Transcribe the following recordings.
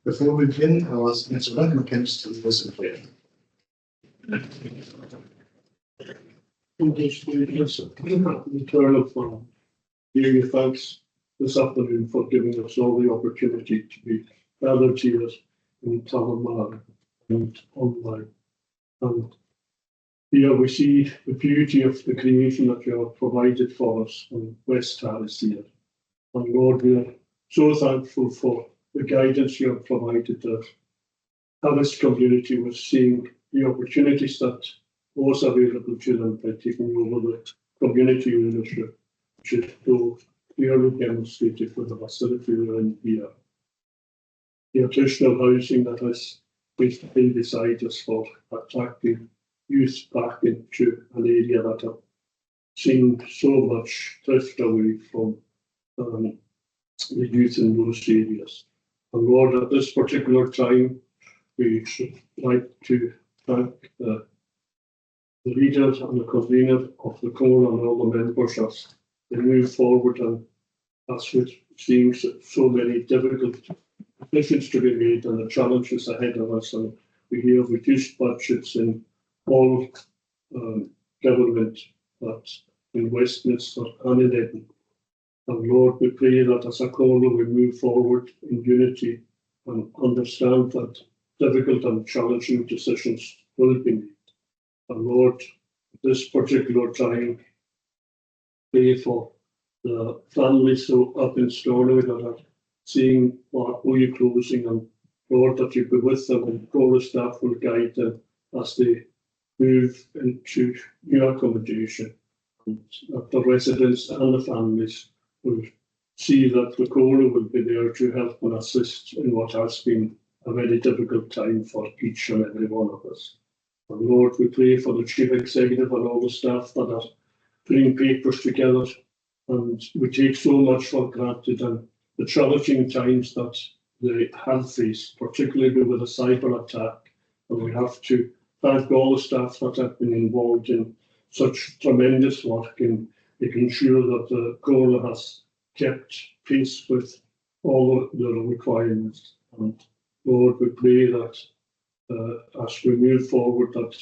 Before we begin, I'll ask Mr. Duncan McInnes to lead us in prayer. Eternal Father, give you thanks this afternoon for giving us all the opportunity to be gathered here in Comhairle and online. And here we see the beauty of the creation that you have provided for us on West Terrace here. And Lord, we are so thankful for the guidance you have provided us. This community was seeing the opportunities that was available to them by taking over the community ownership, which is so clearly demonstrated with the facility we're in here. The additional housing that has been beside us for attracting youth back into an area that have seen so much drift away from the youth in those areas. And Lord, at this particular time, we should like to thank the leaders and the convener of the Comhairle and all the members as they move forward, and as we're seeing so many difficult decisions to be made and the challenges ahead of us, and we hear reduced budgets in all government, but in Westminster and in Edinburgh. And Lord, we pray that as a Comhairle we move forward in unity and understand that difficult and challenging decisions will be made. And Lord, at this particular time, pray for the families so up in Stornoway that are seeing Markboy closing, and Lord, that you be with them and all the staff will guide them as they move into new accommodation, and that the residents and the families will see that the Comhairle will be there to help and assist in what has been a very difficult time for each and every one of us. And Lord, we pray for the Chief Executive and all the staff that are putting papers together, and we take so much for granted, and the challenging times that they have faced, particularly with a cyber attack. And we have to thank all the staff that have been involved in such tremendous work in making sure that the Comhairle has kept pace with all the requirements. And Lord, we pray that as we move forward, that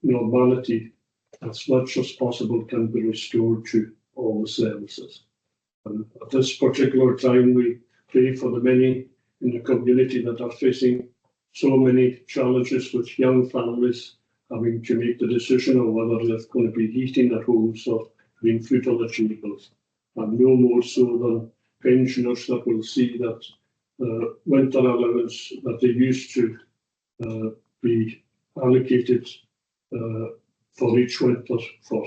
normality as much as possible can be restored to all the services. And at this particular time, we pray for the many in the community that are facing so many challenges with young families having to make the decision of whether they're going to be eating at homes or putting food on the tables. And no more so than pensioners that will see that winter allowance that they used to be allocated for each winter for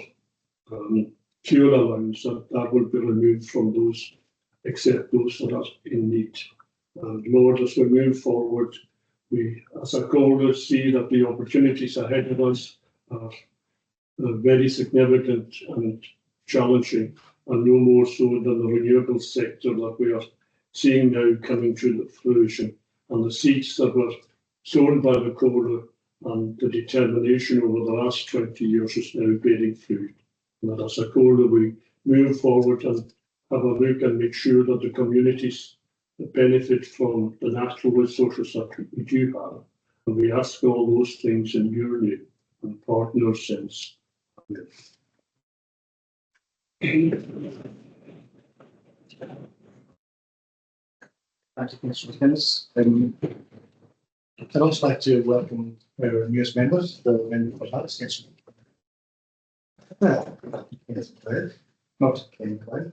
fuel allowance, that will be removed from those, except those that are in need. And Lord, as we move forward, we as a Comhairle see that the opportunities ahead of us are very significant and challenging, and no more so than the renewable sector that we are seeing now coming to fruition, and the seeds that were sown by the Comhairle and the determination over the last 20 years is now bearing fruit. And that as a Comhairle we move forward and have a look and make sure that the communities benefit from the natural resources that we do have. And we ask all those things in your name and pardon our sins. Amen. Thank you, Mr. McInnes. I'd also like to welcome our newest members, the member for Harris. Yes, not Ken Clyde.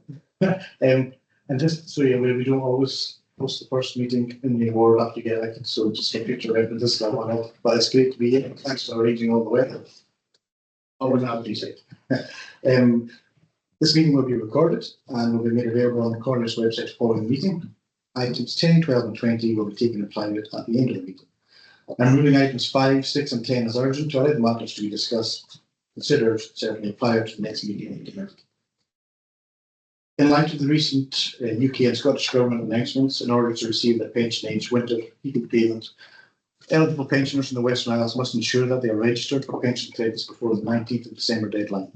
And just so you're aware, we don't always host the first meeting in the ward after you get elected, so just for future reference, that one out. But it's great to be here. Thanks for arranging all the way. Always happy to say. This meeting will be recorded and will be made available on the Coroner's website following the meeting. Items 10, 12 and 20 will be taken in private at the end of the meeting. I'm ruling items 5, 6 and 10 as urgent to allow the matters to be discussed, considered certainly prior to the next meeting. In light of the recent UK and Scottish Government announcements, in order to receive their pension age winter heating payment, eligible pensioners in the Western Isles must ensure that they are registered for pension credits before the 19th of December deadline.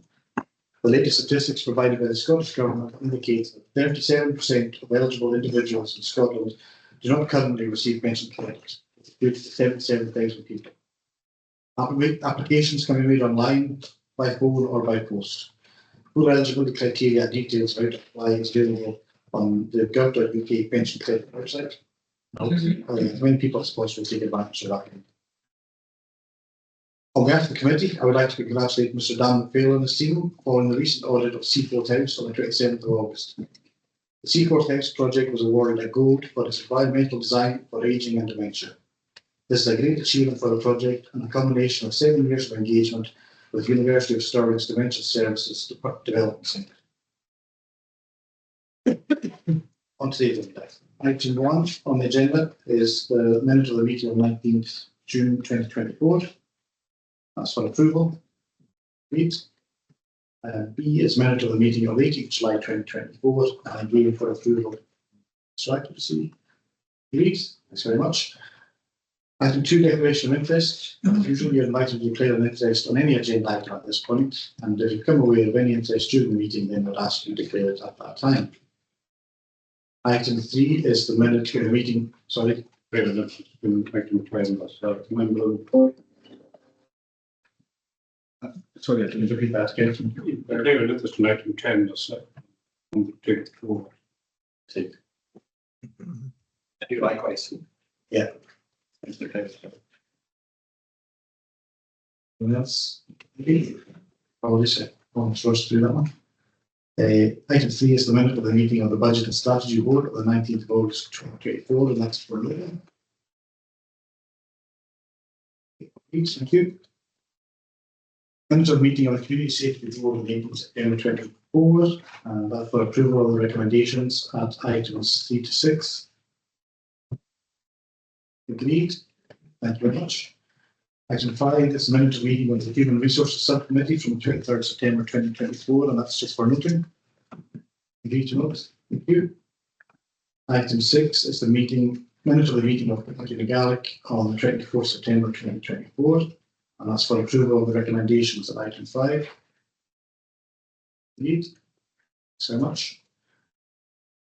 The latest statistics provided by the Scottish Government indicate that 37% of eligible individuals in Scotland do not currently receive pension credit. It's due to 77,000 people. Applications can be made online, by phone or by post. Full eligibility criteria and details about apply is available on the gov.uk pension credit website. Many people are supposed to take advantage of that. On behalf of the committee, I would like to congratulate Mr. Dan McPhail and his team following the recent audit of Seaforth House on the 27th of August. The Seaforth House project was awarded a gold for its environmental design for ageing and dementia. This is a great achievement for the project and a combination of 7 years of engagement with University of Stirling's Dementia Services Development Centre. On today's agenda, item 1 on the agenda is the minute of the meeting on 19th June 2024. That's for approval. Read. B is minute of the meeting of 18th July 2024 and again for approval. So I can see. Read. Thanks very much. Item 2, declaration of interest. As usual, you're invited to declare an interest on any agenda item at this point, and if you come aware of any interest during the meeting, then we'll ask you to declare it at that time. Item 3 is the minute of the meeting. Sorry. Item 12. Sorry, I didn't repeat that again. David, this is item 10. Take the floor. Take. I do likewise. Yeah. Okay. Anyone else? Probably so. I'm supposed to do that one. Item 3 is the minute of the meeting of the Budget and Strategy Board on the 19th of August 2024, and that's for Eilean. Please, thank you. Minute of meeting of the Community Safety Board on April September 24, and that for approval of the recommendations at items 3 to 6. Agreed. Thank you very much. Item 5 is the minute of meeting of the Human Resources Subcommittee from 23rd September 2024, and that's just for noting. Agreed to note. Thank you. Item 6 is the minute of the meeting of the Gaelic on the 24th September 2024, and that's for approval of the recommendations at item 5. Agreed. Thanks very much.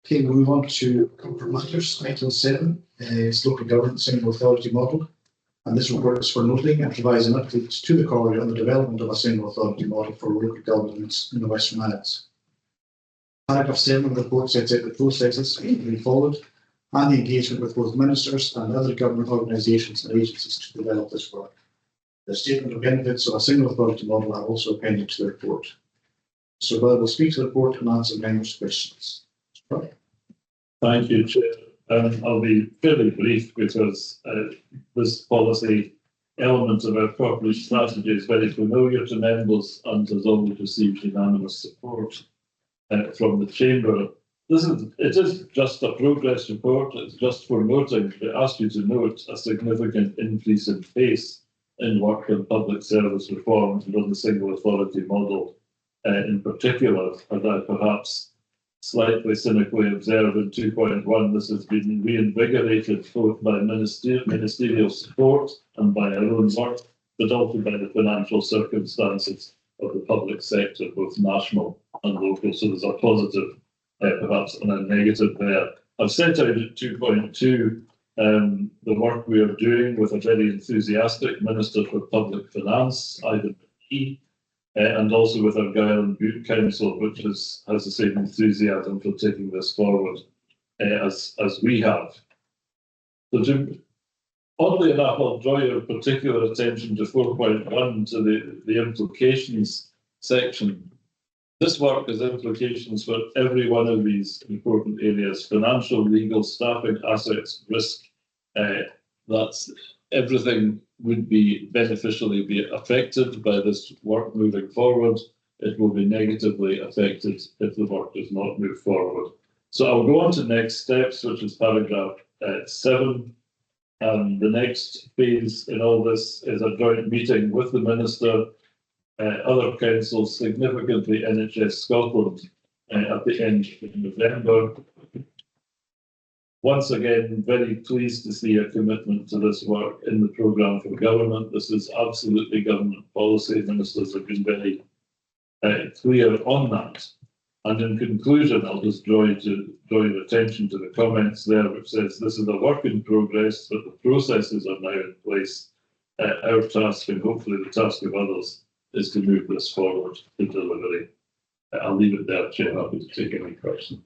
Okay, we'll move on to corporate matters. Item 7 is local government single authority model, and this report is for noting and provides an update to the College on the development of a single authority model for local governments in the Western Isles. Paragraph 7 of the report sets out the processes being followed and the engagement with both ministers and other government organisations and agencies to develop this work. The statement of benefits of a single authority model are also appended to the report. So Bill will speak to the report and answer members' questions. Thank you, Chair. I'll be fairly brief because this policy element of our corporate strategy is very familiar to members and has always received unanimous support from the Chamber. It is just a progress report. It's just for noting. We ask you to note a significant increase in pace in work on public service reform under the single authority model, in particular, as I perhaps slightly cynically observe in 2.1, this has been reinvigorated both by ministerial support and by our own work, but also by the financial circumstances of the public sector, both national and local. So there's a positive, perhaps, and a negative there. I've set out at 2.2 the work we are doing with a very enthusiastic Minister for Public Finance, Eilean, and also with our Eilean Butte Council, which has the same enthusiasm for taking this forward as we have. So oddly enough, I'll draw your particular attention to 4.1, to the implications section. This work has implications for every one of these important areas: financial, legal, staffing, assets, risk. That's everything would be beneficially be affected by this work moving forward. It will be negatively affected if the work does not move forward. So I'll go on to next steps, which is paragraph 7. And the next phase in all this is a joint meeting with the Minister, other councils, significantly NHS Scotland, at the end of November. Once again, very pleased to see a commitment to this work in the programme for government. This is absolutely government policy. Ministers have been very clear on that. And in conclusion, I'll just draw your attention to the comments there, which says this is a work in progress, but the processes are now in place. Our task, and hopefully the task of others, is to move this forward to delivery. I'll leave it there, Chair. Happy to take any questions.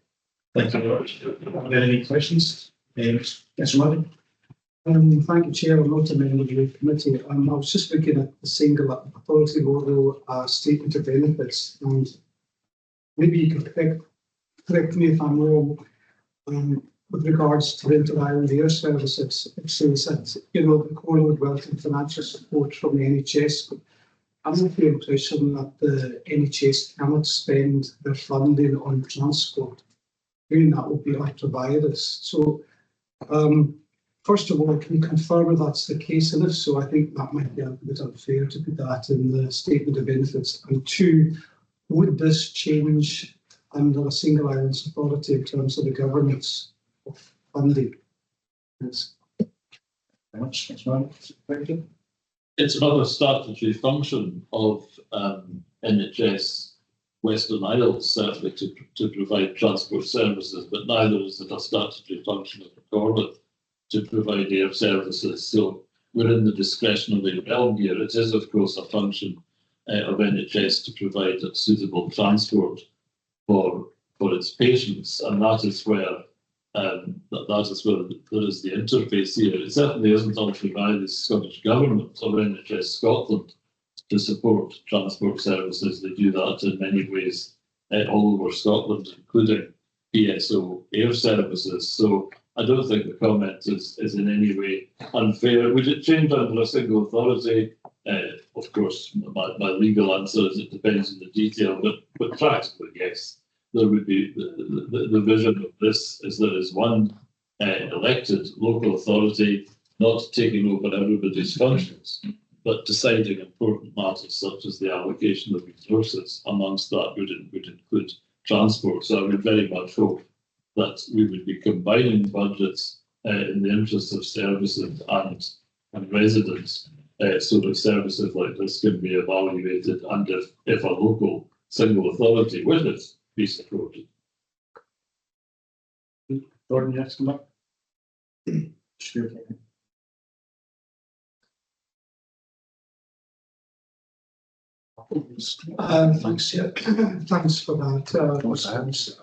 Thank you very much. Are there any questions? Yes, Martin? Thank you, Chair. I'm not a member of the committee. I was just looking at the single authority model statement of benefits, and maybe you could correct me if I'm wrong. With regards to Inter-Island Air Services, it says that the core would welcome financial support from the NHS, but I'm of the impression that the NHS cannot spend their funding on transport. Doing that would be ultra-virus. So, first of all, can you confirm if that's the case? And if so, I think that might be a bit unfair to put that in the statement of benefits. And two, would this change under a single islands authority in terms of the governance of funding? Yes. Very much. Thanks, Martin. Very good. It's another statutory function of NHS Western Isles, certainly to provide transport services, but neither is it a statutory function of the Corporate to provide air services. So we're in the discretionary realm here. It is, of course, a function of NHS to provide suitable transport for its patients, and that is where there is the interface here. It certainly isn't ultimately by the Scottish Government or NHS Scotland to support transport services. They do that in many ways all over Scotland, including PSO air services. So I don't think the comment is in any way unfair. Would it change under a single authority? Of course, my legal answer is it depends on the detail, but practically, yes. There would be the vision of this is there is one elected local authority not taking over everybody's functions, but deciding important matters such as the allocation of resources. Amongst that would include transport. So I would very much hope that we would be combining budgets in the interests of services and residents, so that services like this can be evaluated, and if a local single authority wishes, be supported. Gordon, you have to come up? Sure. Thanks, Chair. Thanks for that response.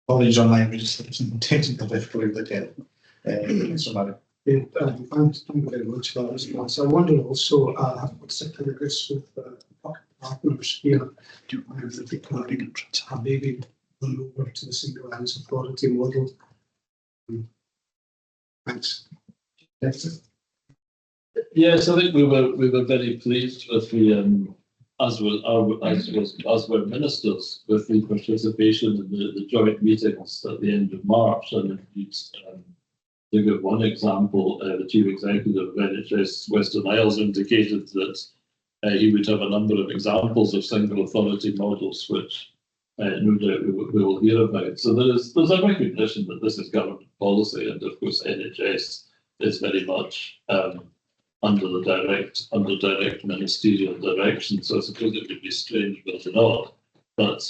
Apologies online, we just have some technical difficulty with the so Martin. Thank you very much for that response. I wonder also what's the progress with partners here? That they can maybe run over to the single islands authority model. Thanks. Next. Yes, I think we were very pleased with the as were ministers with the participation in the joint meetings at the end of March, and indeed to give one example, the chief executive of NHS Western Isles indicated that he would have a number of examples of single authority models, which no doubt we will hear about. So there's a recognition that this is government policy, and of course NHS is very much under direct ministerial direction. So I suppose it would be strange but not. But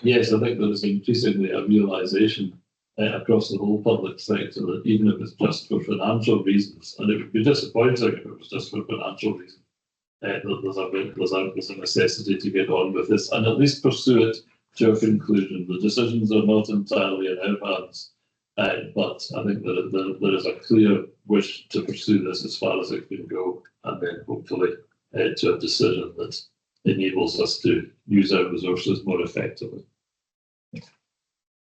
yes, I think there is increasingly a realisation across the whole public sector that even if it's just for financial reasons, and it would be disappointing if it was just for financial reasons, there's a necessity to get on with this and at least pursue it to a conclusion. The decisions are not entirely in our hands, but I think that there is a clear wish to pursue this as far as it can go, and then hopefully to a decision that enables us to use our resources more effectively.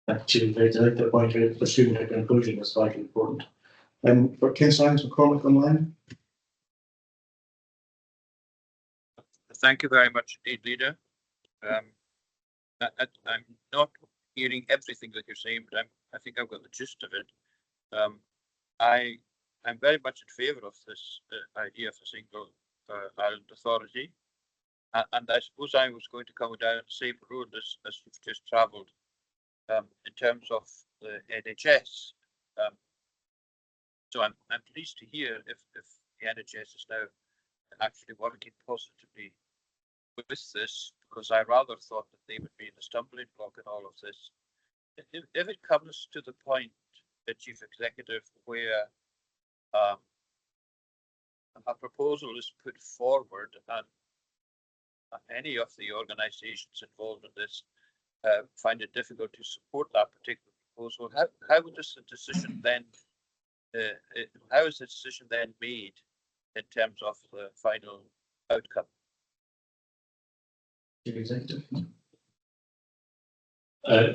Actually, I like that point. Pursuing a conclusion is vitally important. For Ken Science McCormick online. Thank you very much indeed, Leader. I'm not hearing everything that you're saying, but I think I've got the gist of it. I'm very much in favour of this idea of a single island authority. And I suppose I was going to come down the same road as you've just travelled, in terms of the NHS. So I'm pleased to hear if the NHS is now actually working positively with this, because I rather thought that they would be the stumbling block in all of this. If it comes to the point, the chief executive, where a proposal is put forward and any of the organisations involved in this find it difficult to support that particular proposal, how would this decision then? How is the decision then made in terms of the final outcome? Chief Executive.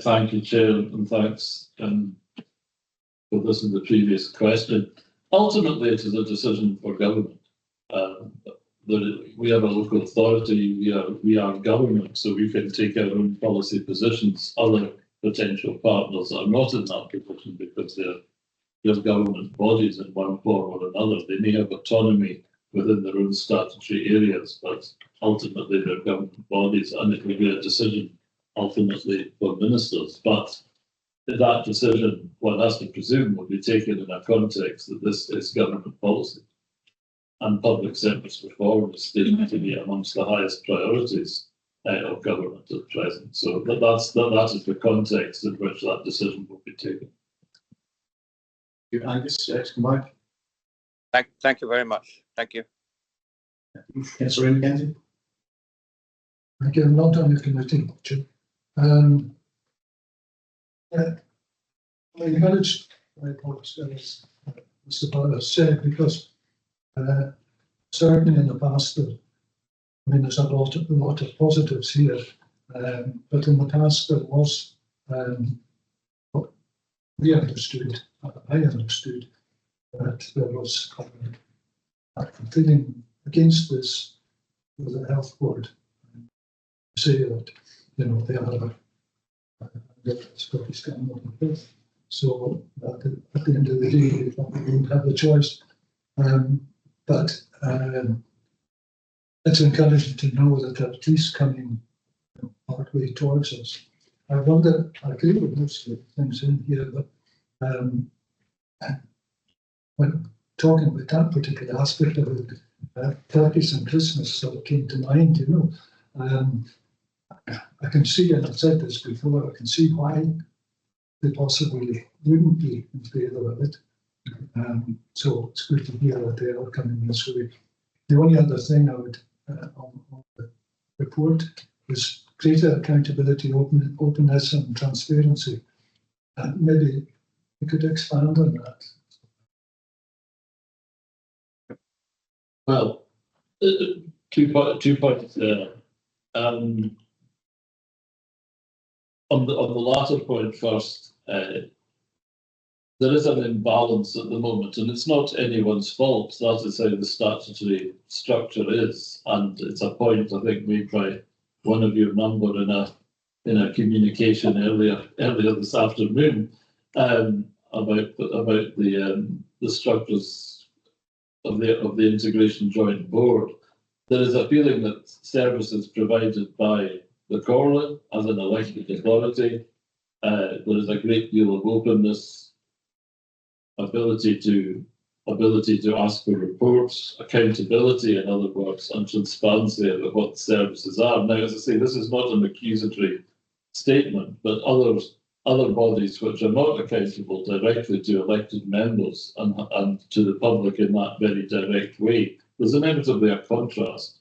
Thank you, Chair, and thanks for this and the previous question. Ultimately, it is a decision for government. We have a local authority, we are government, so we can take our own policy positions. Other potential partners are not in that position because they're government bodies in one form or another. They may have autonomy within their own statutory areas, but ultimately they're government bodies, and it will be a decision ultimately for ministers. But that decision, one has to presume, will be taken in a context that this is government policy. And public service reform is stated to be amongst the highest priorities of government at present. So that is the context in which that decision will be taken. Angus, come back. Thank you very much. Thank you. Councillor McKenzie. Thank you. I'm not on the committee, Chair. I encourage my colleagues, as Mr. Butler said, because certainly in the past, there's a lot of positives here, but in the past there was, what we understood, I understood, that there was a feeling against this with the health board. Say that, they are Scottish Government. So at the end of the day, they don't have a choice. But it's encouraging to know that they're at least coming partway towards us. I wonder, I agree with most of the things in here, but when talking about that particular aspect of it, turkeys and Christmas sort of came to mind, I can see, and I've said this before, I can see why they possibly wouldn't be in favour of it. So it's good to hear that they are coming this way. The only other thing I would on the report is greater accountability, openness and transparency. And maybe we could expand on that. Well, 2 points there. On the latter point first, there is an imbalance at the moment, and it's not anyone's fault. That is how the statutory structure is, and it's a point I think made by one of your number in a communication earlier this afternoon about the structures of the integration joint board. There is a feeling that services provided by the Comhairle as an elected authority, there is a great deal of openness, ability to ask for reports, accountability, in other words, and transparency about what the services are. Now, as I say, this is not an accusatory statement, but other bodies which are not accountable directly to elected members and to the public in that very direct way, there's inevitably a contrast.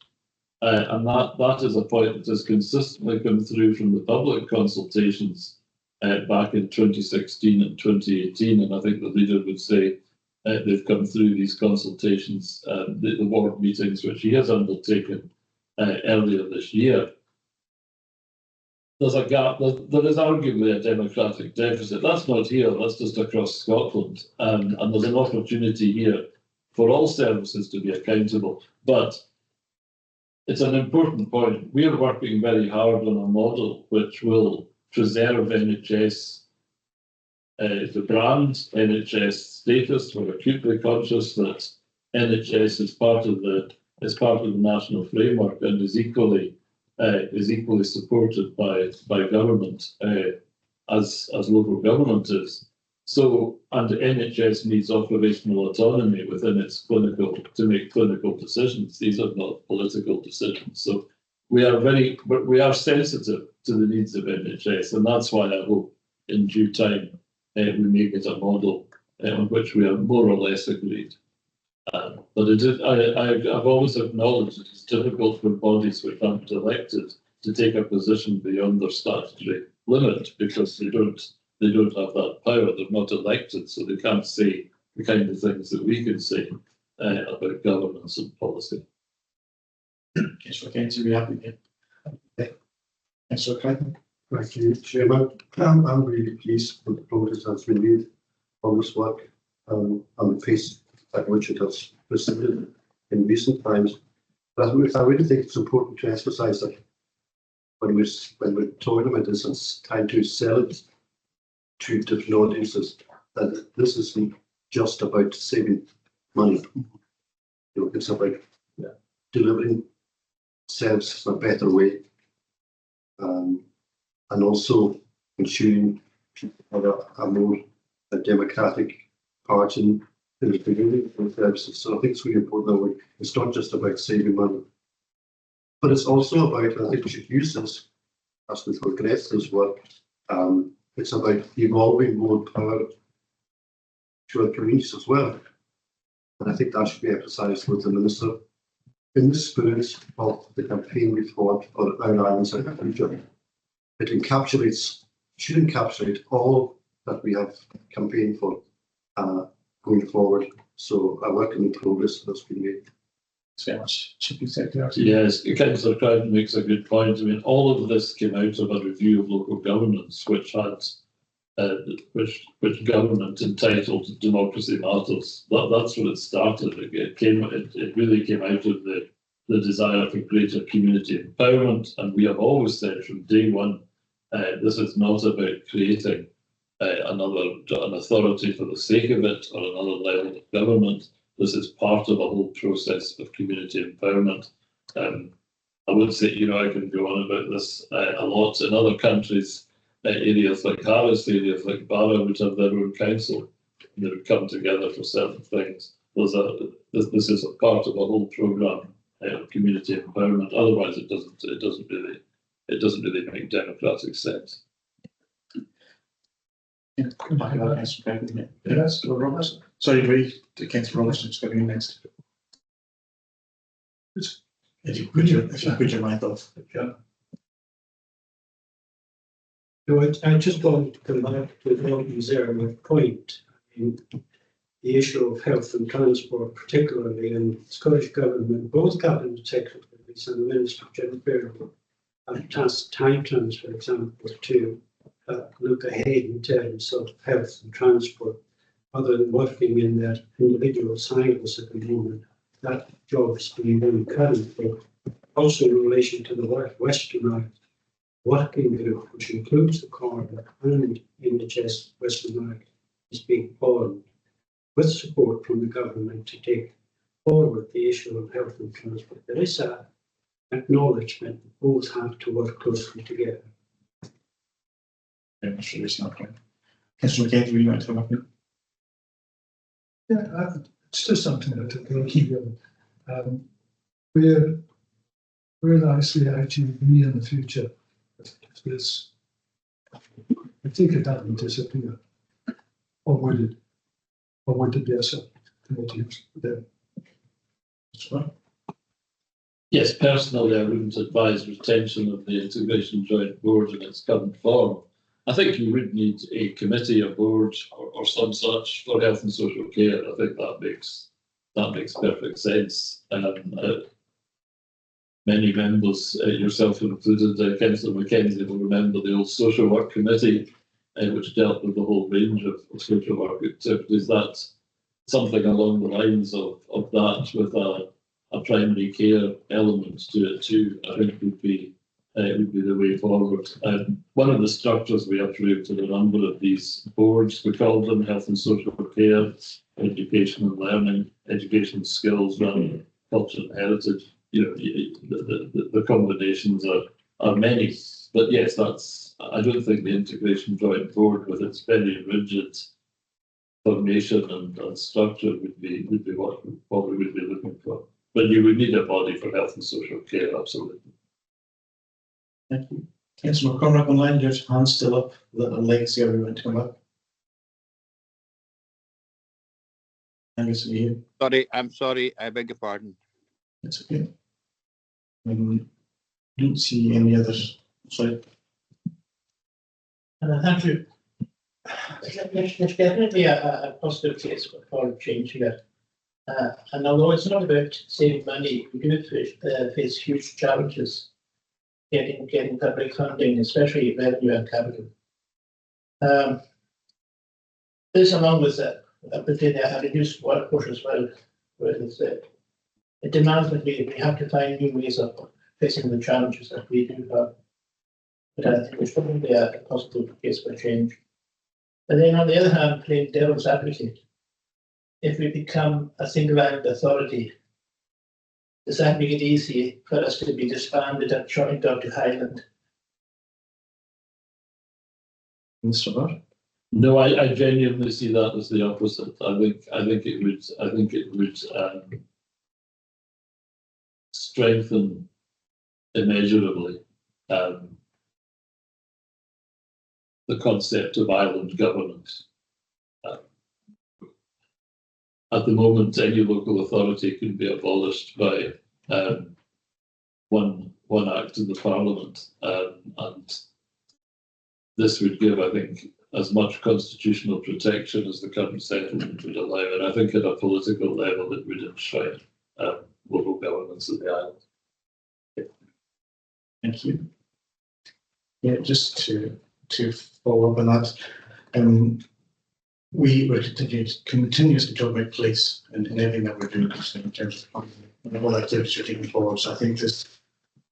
And that is a point that has consistently come through from the public consultations back in 2016 and 2018, and I think the leader would say they've come through these consultations, the ward meetings which he has undertaken earlier this year. There's a gap. There is arguably a democratic deficit. That's not here. That's just across Scotland, and there's an opportunity here for all services to be accountable. But it's an important point. We are working very hard on a model which will preserve NHS, the brand, NHS status. We're acutely conscious that NHS is part of the is part of the national framework and is equally supported by government as local government is. So, and the NHS needs operational autonomy within its clinical to make clinical decisions. These are not political decisions. So we are sensitive to the needs of NHS, and that's why I hope in due time we make it a model on which we are more or less agreed. But I've always acknowledged that it's difficult for bodies which aren't elected to take a position beyond their statutory limit because they don't have that power. They're not elected, so they can't say the kind of things that we can say about governance and policy. Councillor Kenzie, we happy here? Councillor Crichton? Thank you, Chairman. I'm really pleased with the progress that's been made on this work and the pace at which it has proceeded in recent times. But I really think it's important to emphasise that when we're talking about this and trying to sell it to different audiences, that this isn't just about saving money. It's about delivering services in a better way, and also ensuring people have a more democratic part in the beginning of services. So I think it's really important that it's not just about saving money, but it's also about, I think we should use this as we progress this work. It's about evolving more power to our communities as well. And I think that should be emphasised with the Minister in the spirit of the campaign we fought for our islands and the future. It should encapsulate all that we have campaigned for going forward. So I welcome the progress that's been made. Thanks very much. Chief Executive. Yes, Councillor Crichton makes a good point. I mean, all of this came out of a review of local governance, which had which government entitled Democracy Matters. That's what it started. It really came out of the desire for greater community empowerment, and we have always said from day one, this is not about creating an authority for the sake of it or another level of government. This is part of a whole process of community empowerment. I would say, I can go on about this a lot. In other countries, areas like Harris, areas like Barra would have their own council. They would come together for certain things. This is a part of a whole programme of community empowerment. Otherwise, it doesn't really make democratic sense. Yes, Robertson. Sorry, Councillor Robertson is going next. If you put your mind off. Yeah. No, I just want to come back to Elton's earlier point. The issue of health and transport, particularly in Scottish Government, both Cabinet Secretaries and the Minister Comhairle have tasked time trans, for example, to look ahead in terms of health and transport, other than working in their individual silos at the moment. That job is being done currently. Also in relation to the Western Isles Working Group, which includes the coroner and NHS Western Isles, is being formed with support from the government to take forward the issue of health and transport. There is an acknowledgement that both have to work closely together. Very much for listening. Councillor McKenzie, would you like to come up here? Yeah, it's just something that I think here. Where do I see ITV in the future? If this, I think it doesn't disappear, or would it be a separate committee then? Yes, personally, I wouldn't advise retention of the Integration Joint Board in its current form. I think you would need a committee, a board, or some such for health and social care. I think that makes perfect sense. Many members, yourself included, Councillor McKenzie, will remember the old social work committee, which dealt with the whole range of social work activities. That's something along the lines of that, with a primary care element to it too. I think would be the way forward. One of the structures we approved in a number of these boards, we called them health and social care, education and learning, education skills, rather culture and heritage. The combinations are many. But yes, I don't think the integration joint board with its very rigid formation and structure would be what we probably would be looking for. But you would need a body for health and social care, absolutely. Thank you. Councillor McCormack online, your hand's still up. I'd like to see everyone to come up. Angus, are you here? Sorry, I'm sorry, I beg your pardon. It's okay. Don't see any others. Sorry. Thank you. There's definitely a positive case for change here. And although it's not about saving money, we do face huge challenges getting public funding, especially revenue and capital. This, along with a reduced workforce as well, where it demands that we have to find new ways of facing the challenges that we do have. But I think there's probably a positive case for change. And then on the other hand, playing devil's advocate, if we become a single-handed authority, does that make it easy for us to be disbanded and joined up to Highland? Mr. Hart? No, I genuinely see that as the opposite. I think it would strengthen immeasurably the concept of island governance. At the moment, any local authority can be abolished by one act in the Parliament, and this would give, I think, as much constitutional protection as the current settlement would allow. And I think at a political level, it would enshrine local governance of the island. Thank you. Yeah, just to follow up on that, we were continuously talking about place and everything that we're doing in terms of all activities we're taking forward. So I think this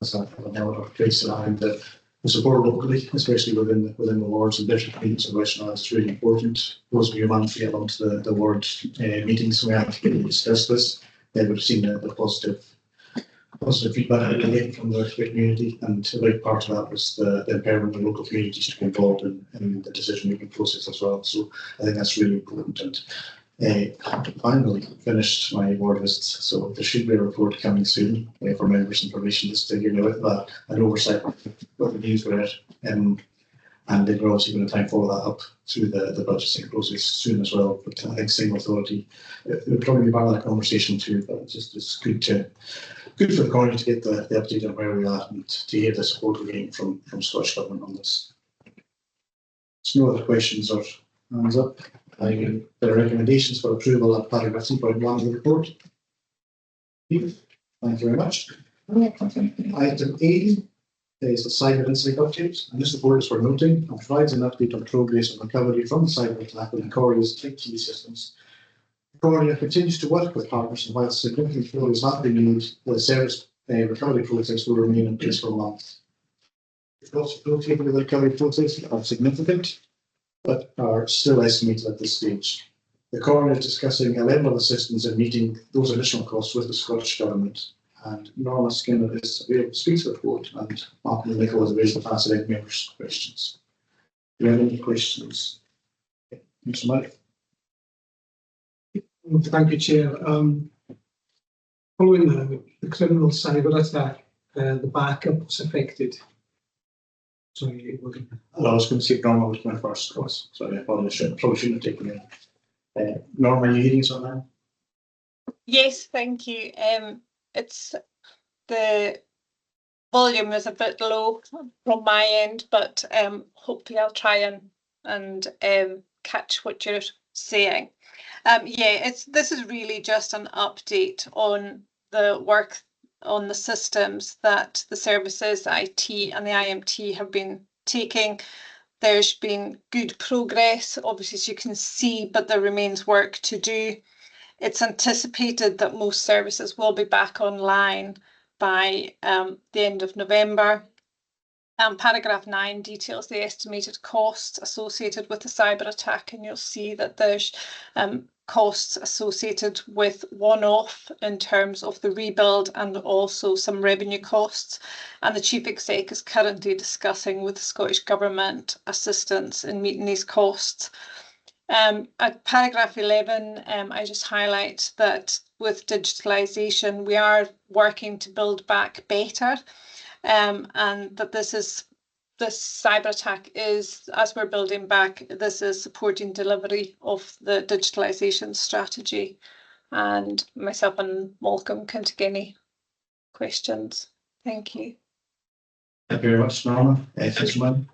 is an element of place and the support locally, especially within the wards and different communities of Western Isles, is really important. Those of you who managed to get onto the ward meetings we had to discuss this, they would have seen the positive feedback from the community, and a big part of that was the empowerment of local communities to be involved in the decision-making process as well. So I think that's really important. And finally, finished my ward visits, so there should be a report coming soon for members' information just to hear about that and oversight what the news were, and then we're obviously going to try and follow that up through the budgeting process soon as well. But I think single authority, it would probably be part of that conversation too, but it's good for the community to get the update on where we are and to hear the support we're getting from Scottish Government on this. There's no other questions or hands up. There are recommendations for approval at paragraph 3.1 of the report. Thank you very much. Item 80 is the cyber incident update, and this report is for noting and provides an update on progress and recovery from the cyber attack on Comhairle's IT systems. Comhairle continues to work with partners, and while significant progress has been made, the service recovery process will remain in place for a month. The costs associated with the recovery process are significant, but are still estimated at this stage. The Comhairle is discussing a level of assistance in meeting those additional costs with the Scottish Government. And Norma Skinner is available to speak to the report, and Martin Nicholl is available to answer any members' questions. Do you have any questions? Mr. Mike. Thank you, Chair. Following the criminal cyber attack, the backup was affected. Sorry, I was going to say Norma was my first course. Sorry, I apologize. Probably shouldn't have taken it. Norma, are you hearing something now? Yes, thank you. It's the volume is a bit low from my end, but hopefully I'll try and catch what you're saying. Yeah, this is really just an update on the work on the systems that the services, IT and the IMT have been taking. There's been good progress, obviously, as you can see, but there remains work to do. It's anticipated that most services will be back online by the end of November. Paragraph 9 details the estimated costs associated with the cyber attack, and you'll see that there's costs associated with one-off in terms of the rebuild and also some revenue costs. And the Chief Exec is currently discussing with the Scottish Government assistance in meeting these costs. At paragraph 11, I just highlight that with digitalisation, we are working to build back better, and that this cyber attack is, as we're building back, this is supporting delivery of the digitalisation strategy. And myself and Malcolm can take any questions. Thank you. Thank you very much, Norma. Fisherman.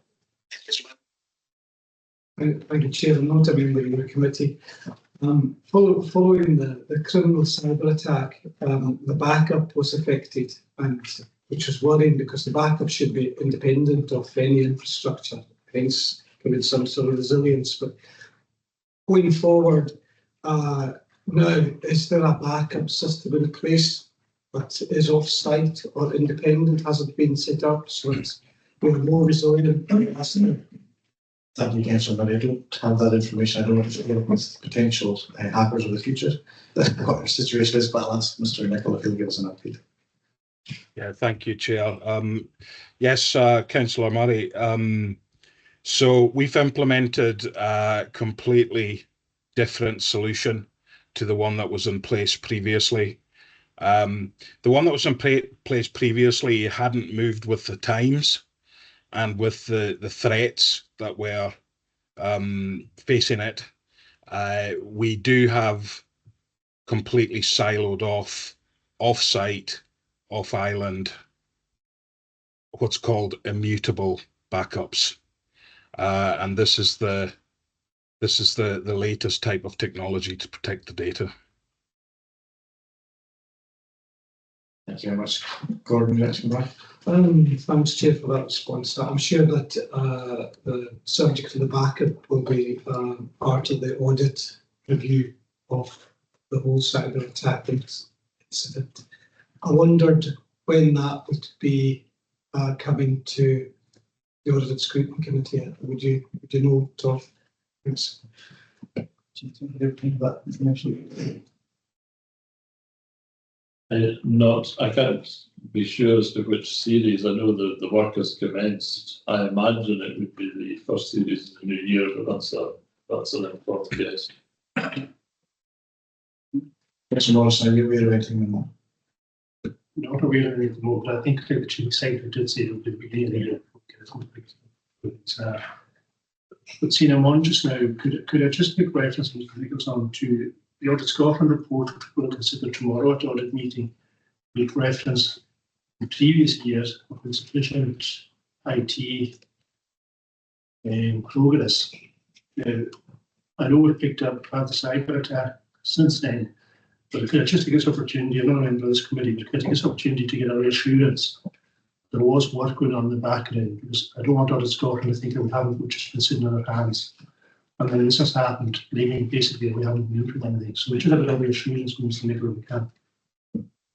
Thank you, Chair. I'm not a member of your committee. Following the criminal cyber attack, the backup was affected, and which was worrying because the backup should be independent of any infrastructure, hence giving some sort of resilience. But going forward, now, is there a backup system in place that is off-site or independent? Has it been set up so it's more resilient? Thank you, Councillor Murray. I don't have that information. I don't know if it's with potential hackers of the future, what our situation is, but I'll ask Mr. Nicholl if he'll give us an update. Yeah, thank you, Chair. Yes, Councillor Murray. So we've implemented a completely different solution to the one that was in place previously. The one that was in place previously hadn't moved with the times and with the threats that were facing it. We do have completely siloed off-site, off-island, what's called immutable backups, and this is the latest type of technology to protect the data. Thank you very much. Gordon, next one. Thanks, Chair, for that response. I'm sure that the subject of the backup will be part of the audit review of the whole cyber attack incident. I wondered when that would be coming to the Audit Scrutiny Committee. Would you know, Tom? Thanks. That information. I can't be sure as to which series. I know that the work has commenced. I imagine it would be the first series in the new year, but that's an important guess. Mr. Morris, are you aware of anything on that? Not aware of it at the moment. I think the Chief Secretary did say it would be later. But seeing I'm on just now, could I just make reference, and I think it was on to the Audit Scotland report, which we're going to consider tomorrow at the audit meeting, make reference in previous years of insufficient IT progress. I know we picked up the cyber attack since then, but could I just take this opportunity, I'm not a member of this committee, but could I take this opportunity to get a reassurance there was work going on in the background, because I don't want Audit Scotland to think that we haven't, we've just been sitting on our hands. And then this has happened, blaming basically we haven't been doing anything. So we should have a little reassurance from Mr. Nicholl if we can.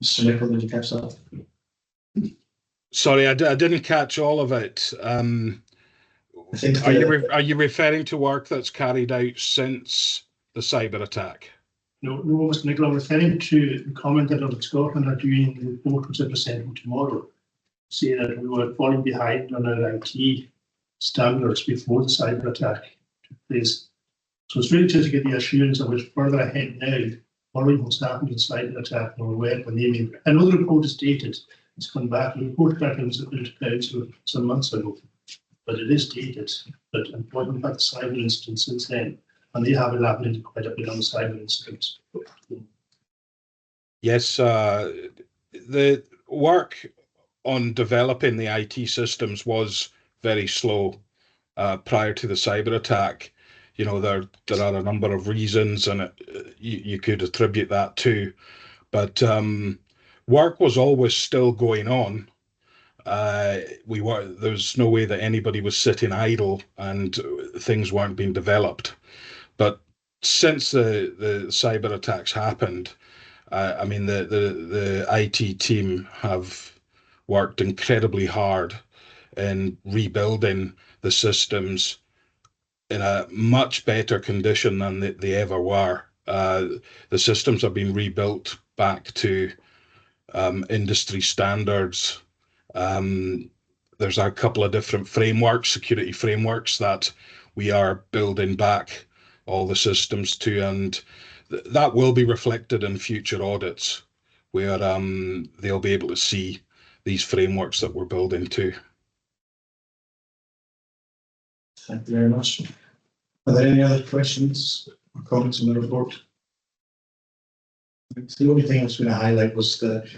Mr. Nicholl, did you catch that? Sorry, I didn't catch all of it. Are you referring to work that's carried out since the cyber attack? No, Mr. Nicholl, I'm referring to the comment that Audit Scotland are doing the report which they're presenting tomorrow, saying that we were falling behind on our IT standards before the cyber attack took place. So it's really just to get the assurance that we're further ahead now, following what's happened in the cyber attack, or when they made. I know the report is dated, it's come back, the report back was submitted to Council some months ago, but it is dated. But I'm talking about the cyber incident since then, and they have elaborated quite a bit on the cyber incident. Yes, the work on developing the IT systems was very slow prior to the cyber attack. You know, there are a number of reasons, and you could attribute that to, but work was always still going on. There's no way that anybody was sitting idle and things weren't being developed. But since the cyber attacks happened, I mean, the IT team have worked incredibly hard in rebuilding the systems in a much better condition than they ever were. the systems have been rebuilt back to industry standards. There's a couple of different frameworks, security frameworks, that we are building back all the systems to, and that will be reflected in future audits, where they'll be able to see these frameworks that we're building to. Thank you very much. Are there any other questions or comments on the report? The only thing I was going to highlight was the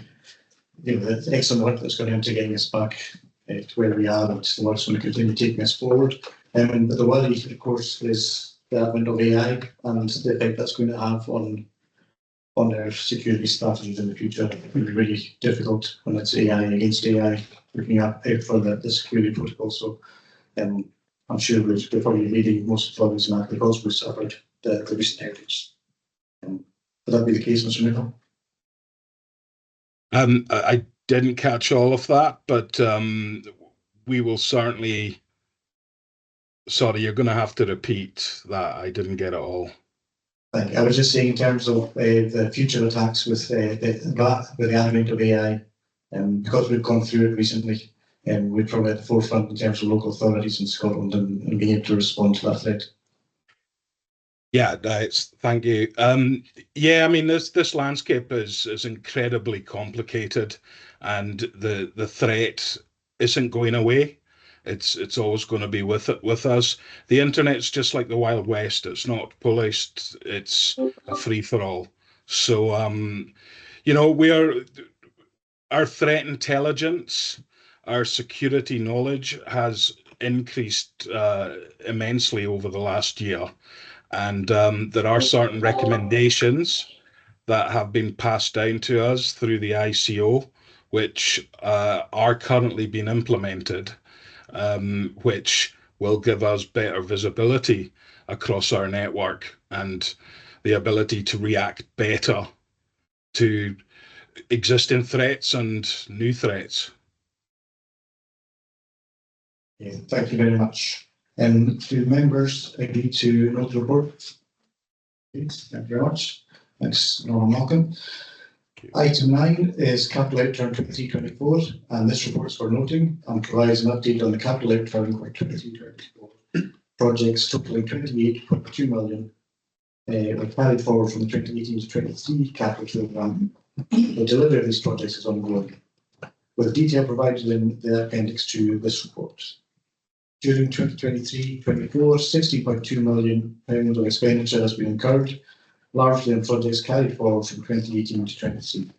excellent work that's gone into getting us back to where we are, and the work's going to continue taking us forward. And the worry, of course, is the advent of AI and the effect that's going to have on our security strategies in the future. It will be really difficult when it's AI against AI, looking out for the security protocol. So I'm sure we're probably leading most problems in that because we suffered the recent outage. Would that be the case, Mr. Nichol? I didn't catch all of that, but we will certainly. Sorry, you're going to have to repeat that. I didn't get it all. I was just saying in terms of the future attacks with the advent of AI, because we've gone through it recently, we're probably at the forefront in terms of local authorities in Scotland and being able to respond to that threat. Yeah, thank you. Yeah, I mean, this landscape is incredibly complicated, and the threat isn't going away. It's always going to be with us. The internet's just like the Wild West. It's not policed. It's a free for all. So our threat intelligence, our security knowledge has increased immensely over the last year. And there are certain recommendations that have been passed down to us through the ICO, which are currently being implemented, which will give us better visibility across our network and the ability to react better to existing threats and new threats. Yeah, thank you very much. Do members agree to note the report? Please, thank you very much. Thanks, Norman Malcolm. Item 9 is capital outturn 2024, and this report is for noting and provides an update on the capital outturn for 2024 projects totaling 28.2 million, were carried forward from the 2018 to 23 capital programme. The delivery of these projects is ongoing, with detail provided in the appendix to this report. During 2023-24, £60.2 million of expenditure has been incurred, largely on projects carried forward from 2018 to 23.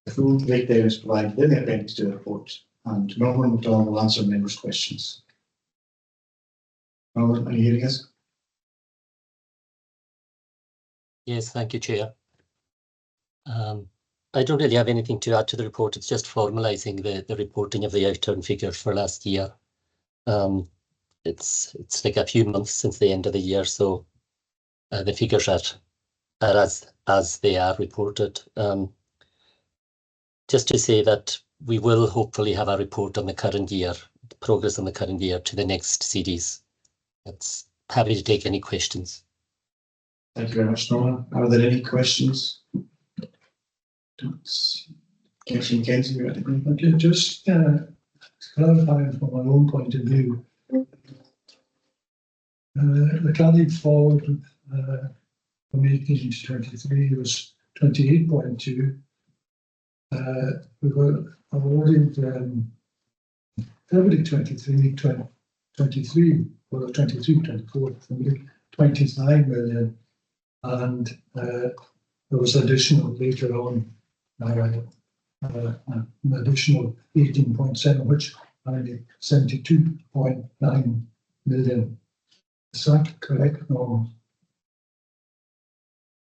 The full breakdown is provided in the appendix to the report, and Norman MacDonald will answer members' questions. Norman, are you hearing us? Yes, thank you, Chair. I don't really have anything to add to the report. It's just formalising the reporting of the outturn figures for last year. It's like a few months since the end of the year, so the figures are as they are reported. Just to say that we will hopefully have a report on the current year, progress on the current year to the next CDs. It's happy to take any questions. Thank you very much, Norman. Are there any questions? Councillor Mackenzie, you ready? Okay, just clarifying from my own point of view, the carried forward from 18 to 23 was 28.2. We were awarded February 23, 23, or 23, 24, 29 million, and there was additional later on, an additional 18.7, which only 72.9 million. Is that correct, Norman?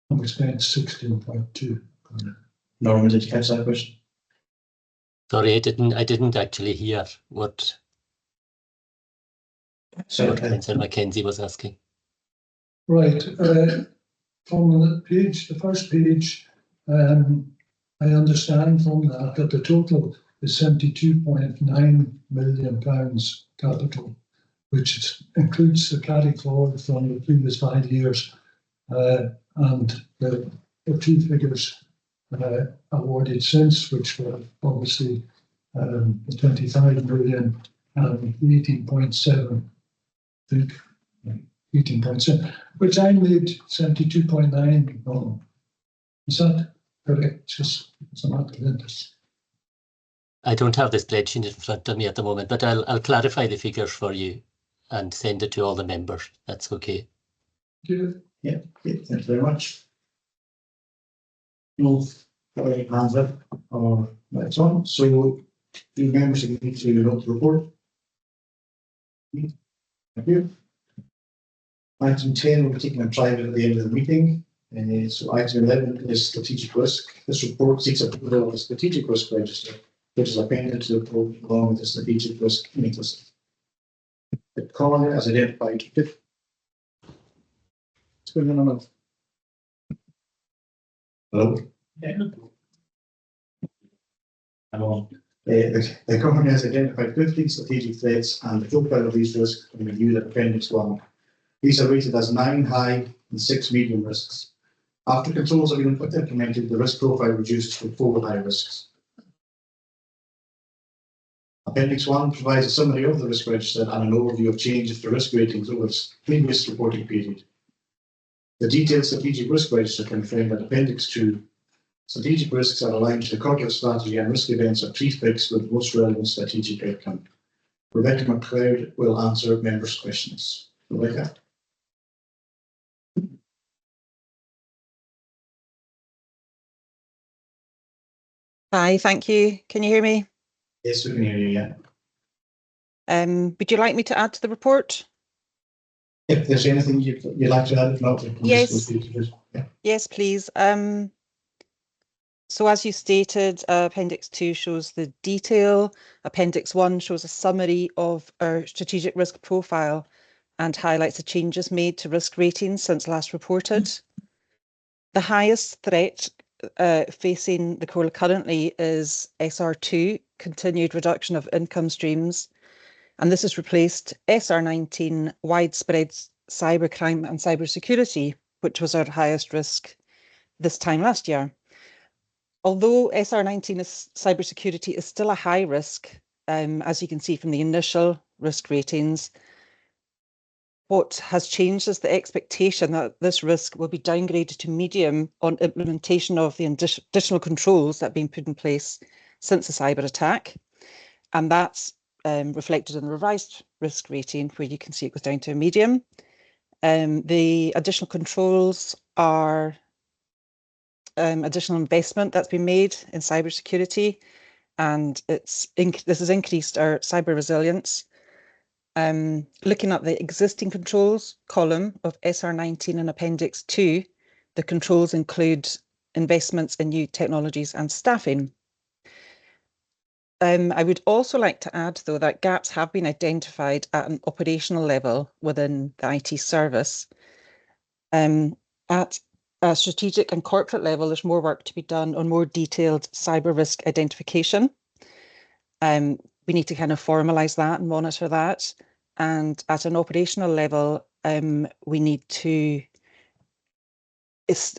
And we spent 16.2. Norman, did you catch that question? Sorry, I didn't actually hear what Councillor Mackenzie was asking. Right. From the page, the first page, I understand from that the total is £72.9 million capital, which includes the carry forward from the previous 5 years and the two figures awarded since, which were obviously the 25 million and 18.7, I think, 18.7, which I made 72.9 on. Is that correct? Just some interest. I don't have the spreadsheet in front of me at the moment, but I'll clarify the figures for you and send it to all the members. That's okay. Yeah, thank you very much. No hands up or lights on. So the members need to note the report. Thank you. Item 10 will be taken in private at the end of the meeting. So item 11 is strategic risk. This report seeks approval of the strategic risk register, which is appended to the report along with the strategic risk matrix. The Comhairle has identified 50. What's going on? Hello? Hello. The Comhairle has identified 50 strategic threats, and the profile of these risks can be viewed at Appendix 1. These are rated as 9 high and 6 medium risks. After controls have been implemented, the risk profile reduces to 4 high risks. Appendix 1 provides a summary of the risk register and an overview of changes to risk ratings over its previous reporting period. The detailed strategic risk register can be found at Appendix 2. Strategic risks are aligned to the corporate strategy, and risk events are prefixed with the most relevant strategic outcome. Rebecca McLeod will answer members' questions. Rebecca. Hi, thank you. Can you hear me? Yes, we can hear you, yeah. Would you like me to add to the report? If there's anything you'd like to add, if not, we can Yes. just go through yeah. Yes, please. So as you stated, Appendix 2 shows the detail. Appendix 1 shows a summary of our strategic risk profile and highlights the changes made to risk ratings since last reported. The highest threat facing the Comhairle currently is SR2, continued reduction of income streams. And this has replaced SR19, widespread cybercrime and cybersecurity, which was our highest risk this time last year. Although SR19 is cybersecurity is still a high risk, as you can see from the initial risk ratings, what has changed is the expectation that this risk will be downgraded to medium on implementation of the additional controls that have been put in place since the cyber attack. And that's reflected in the revised risk rating, where you can see it goes down to a medium. The additional controls are additional investment that's been made in cybersecurity, and this has increased our cyber resilience. Looking at the existing controls column of SR19 and Appendix 2, the controls include investments in new technologies and staffing. I would also like to add, though, that gaps have been identified at an operational level within the IT service. At a strategic and corporate level, there's more work to be done on more detailed cyber risk identification. We need to kind of formalise that and monitor that. And at an operational level, we need to,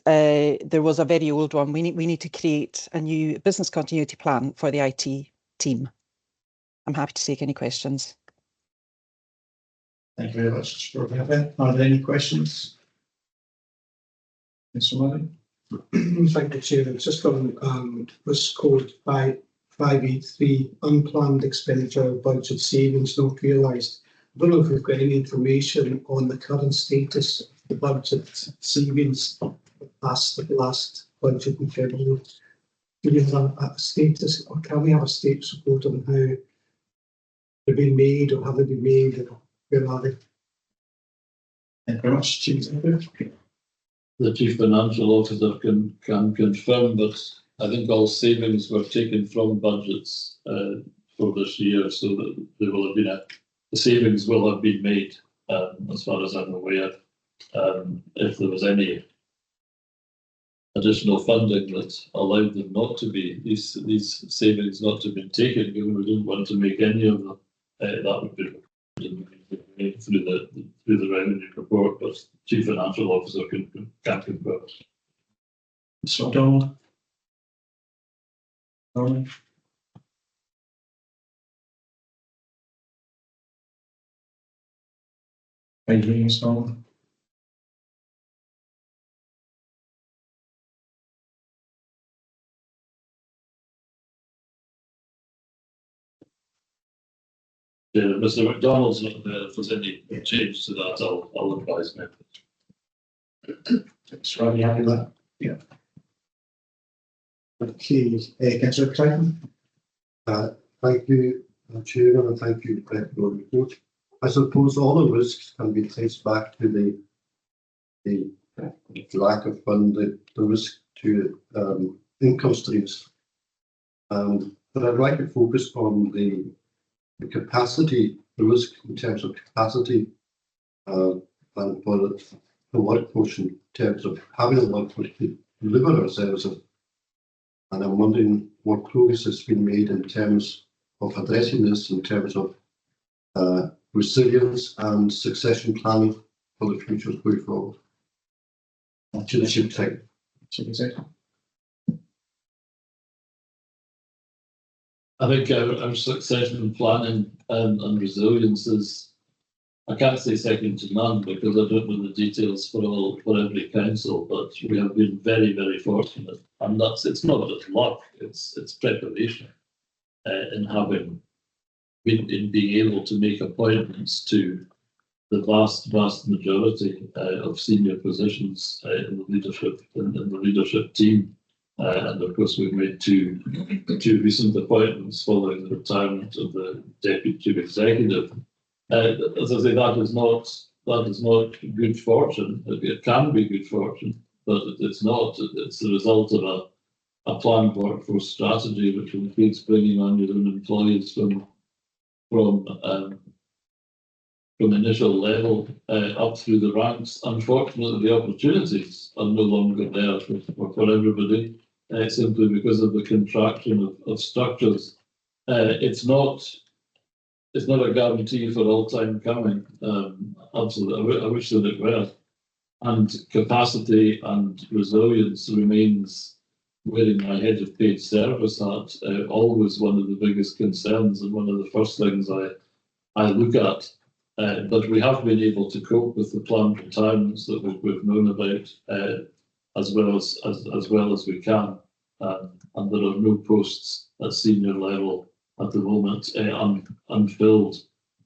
there was a very old one, we need to create a new business continuity plan for the IT team. I'm happy to take any questions. Thank you very much. Are there any questions? Mr. Murray? Thank you, Chair. It's just on risk code 583, unplanned expenditure budget savings not realised. I don't know if we've got any information on the current status of the budget savings past the last budget in February. Do we have a status, or can we have a status report on how they've been made, or have they been made, and where are they? Thank you very much, Chief. The Chief Financial Officer can confirm, but I think all savings were taken from budgets for this year, so that there will have been the savings will have been made, as far as I'm aware. If there was any additional funding that allowed them not to be, these savings not to have been taken, given we didn't want to make any of them, that would be through the revenue report, but Chief Financial Officer can can't confirm. Mr. McDonald? Norman? Are you hearing us, Norman? Yeah, Mr. McDonald's not there. If there's any change to that, I'll advise members. Mr. Rodney, happy with that? Yeah. Okay, Councillor Crichton? Thank you, Chairman, and thank you, Brett, for the report. I suppose all the risks can be traced back to the lack of funding, the risk to income streams. But I'd like to focus on the capacity, the risk in terms of capacity, and for the workforce in terms of having a workforce to deliver our services. And I'm wondering what progress has been made in terms of addressing this, in terms of resilience and succession planning for the future going forward. To the ship type. I think our succession planning and resilience is, I can't say second to none because I don't know the details for every council, but we have been very, very fortunate, and it's not just luck, it's preparation in having in being able to make appointments to the vast majority of senior positions in the leadership team. And of course, we've made two recent appointments following the retirement of the deputy chief executive. As I say, that is not good fortune. It can be good fortune, but it's not. It's the result of a planned workforce strategy, which includes bringing on your own employees from initial level up through the ranks. Unfortunately, the opportunities are no longer there for everybody. Simply because of the contraction of structures. It's not a guarantee for all time coming. Absolutely, I wish that it were. And capacity and resilience remains, wearing my head of paid service hat, always one of the biggest concerns and one of the first things I look at. But we have been able to cope with the planned retirements that we've known about. As well as we can, and there are no posts at senior level at the moment unfilled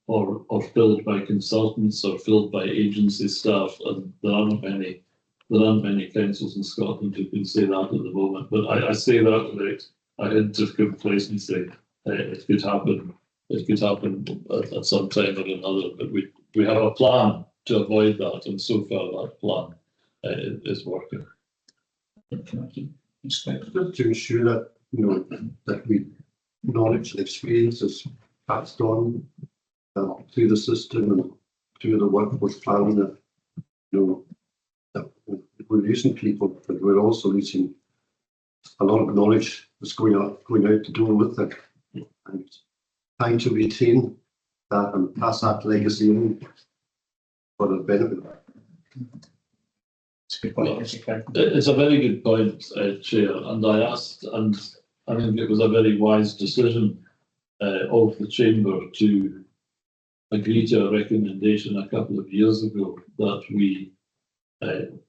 or filled by consultants or filled by agency staff, and there aren't many councils in Scotland who can say that at the moment. But I say that without a hint of complacency. It could happen. It could happen at some time or another. But we have a plan to avoid that, and so far that plan is working. Just to ensure that that we knowledge and experience is passed on through the system and through the workforce planning. That we're losing people, but we're also losing a lot of knowledge that's going out to deal with it, and trying to retain that and pass that legacy on for the benefit. It's a very good point, Chair, and I asked, and I think it was a very wise decision of the Chamber to agree to a recommendation a couple of years ago that we,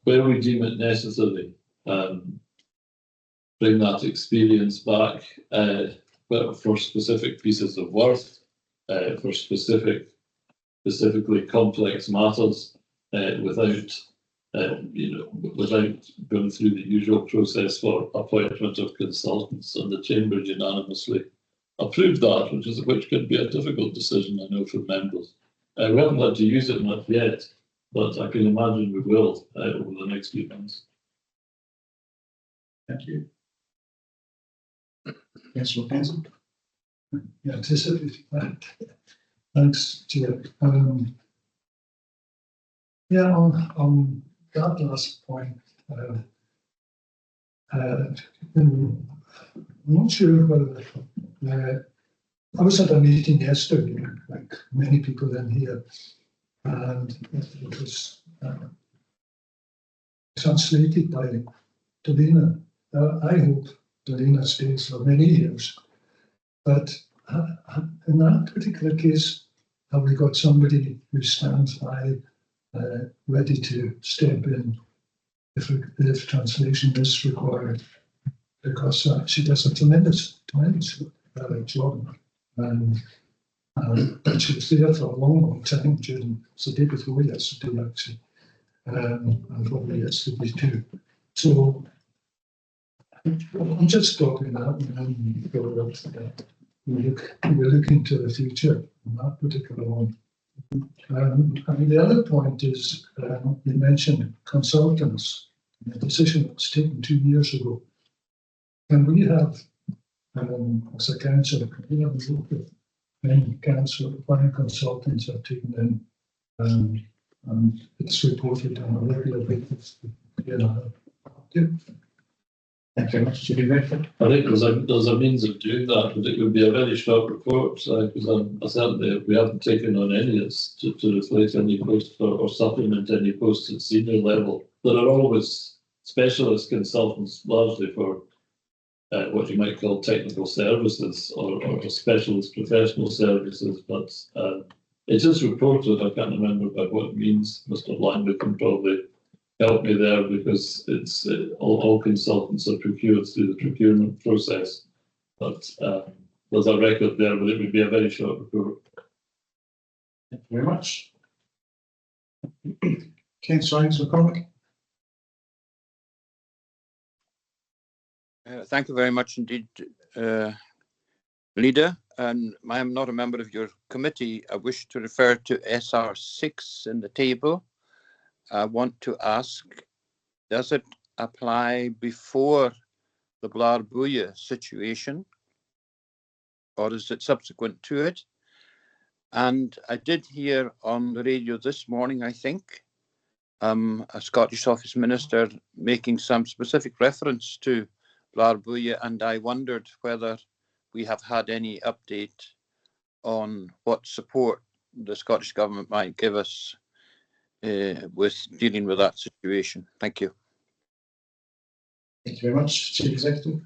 where we deem it necessary, bring that experience back, but for specific pieces of work, for specifically complex matters, without going through the usual process for appointment of consultants, and the Chamber unanimously approved that, which could be a difficult decision, I know, for members. We haven't had to use it much yet, but I can imagine we will over the next few months. Thank you. Councillor Penson. Yeah, anticipated that. Thanks, Chair. Yeah, on that last point, I'm not sure whether I was at a meeting yesterday, like many people in here, and it was translated by Delina. I hope Delina stays for many years. But in that particular case, have we got somebody who stands by, ready to step in if translation is required? Because she does a tremendous job. But she was there for a long time during the day before yesterday, actually, and probably yesterday too. So I'm just talking that, and we're looking to the future on that particular one. The other point is, you mentioned consultants, and the decision that was taken 2 years ago. Can we have, as a council, can we have a look at when consultants are taken in, and it's reported on a regular basis? Thank you very much, Judy Redford. I think there's a means of doing that, but it would be a very short report, because certainly we haven't taken on any to replace any posts or supplement any posts at senior level. There are always specialist consultants, largely for what you might call technical services or specialist professional services, but it is reported. I can't remember by what means. Mr. Langley can probably help me there, because it's all consultants are procured through the procurement process. But there's a record there, but it would be a very short report. Thank you very much. Councillor McCormick. Thank you very much indeed, Leader. And I am not a member of your committee. I wish to refer to SR6 in the table. I want to ask, does it apply before the Blairbuia situation, or is it subsequent to it? And I did hear on the radio this morning, I think, a Scottish Office Minister making some specific reference to Blairbuia, and I wondered whether we have had any update on what support the Scottish Government might give us with dealing with that situation. Thank you. Thank you very much, Chief Executive.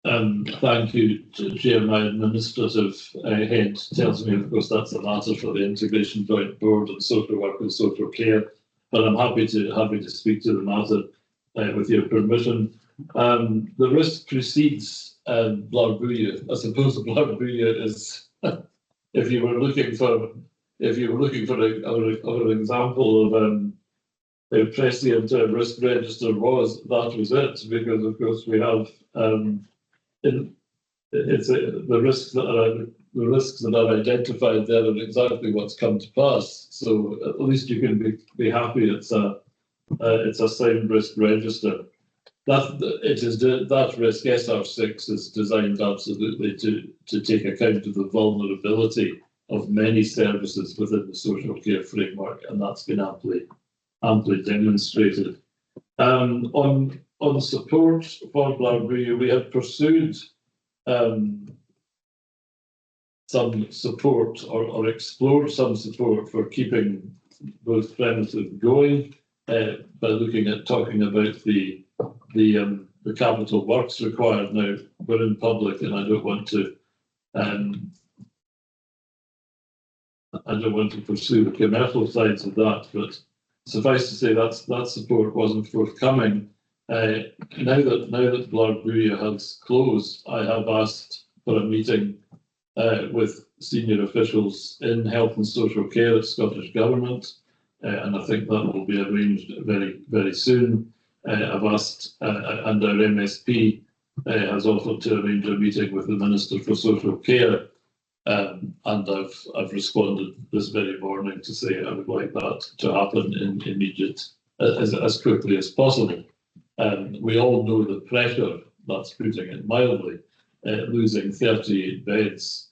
Thank you, Chair. My administrative head tells me, of course, that's a matter for the Integration Joint Board and Social Work and Social Care, but I'm happy to speak to the matter with your permission. The risk precedes Blairbuia. I suppose Blairbuia is, if you were looking for an example of how prescient a risk register was, that was it, because of course we have the risks that are identified there are exactly what's come to pass. So at least you can be happy it's a sound risk register. That risk SR6 is designed absolutely to take account of the vulnerability of many services within the social care framework, and that's been amply demonstrated. On support for Blairbuia, we have pursued some support or explored some support for keeping those premises going by talking about the capital works required. Now we're in public, and I don't want to pursue the commercial sides of that, but suffice to say that support wasn't forthcoming. Now that Blairbuia has closed, I have asked for a meeting with senior officials in health and social care at Scottish Government, and I think that will be arranged very, very soon. I've asked, and our MSP has offered to arrange a meeting with the Minister for Social Care, and I've responded this very morning to say I would like that to happen in immediate, as quickly as possible. We all know the pressure that's putting it mildly, losing 38 beds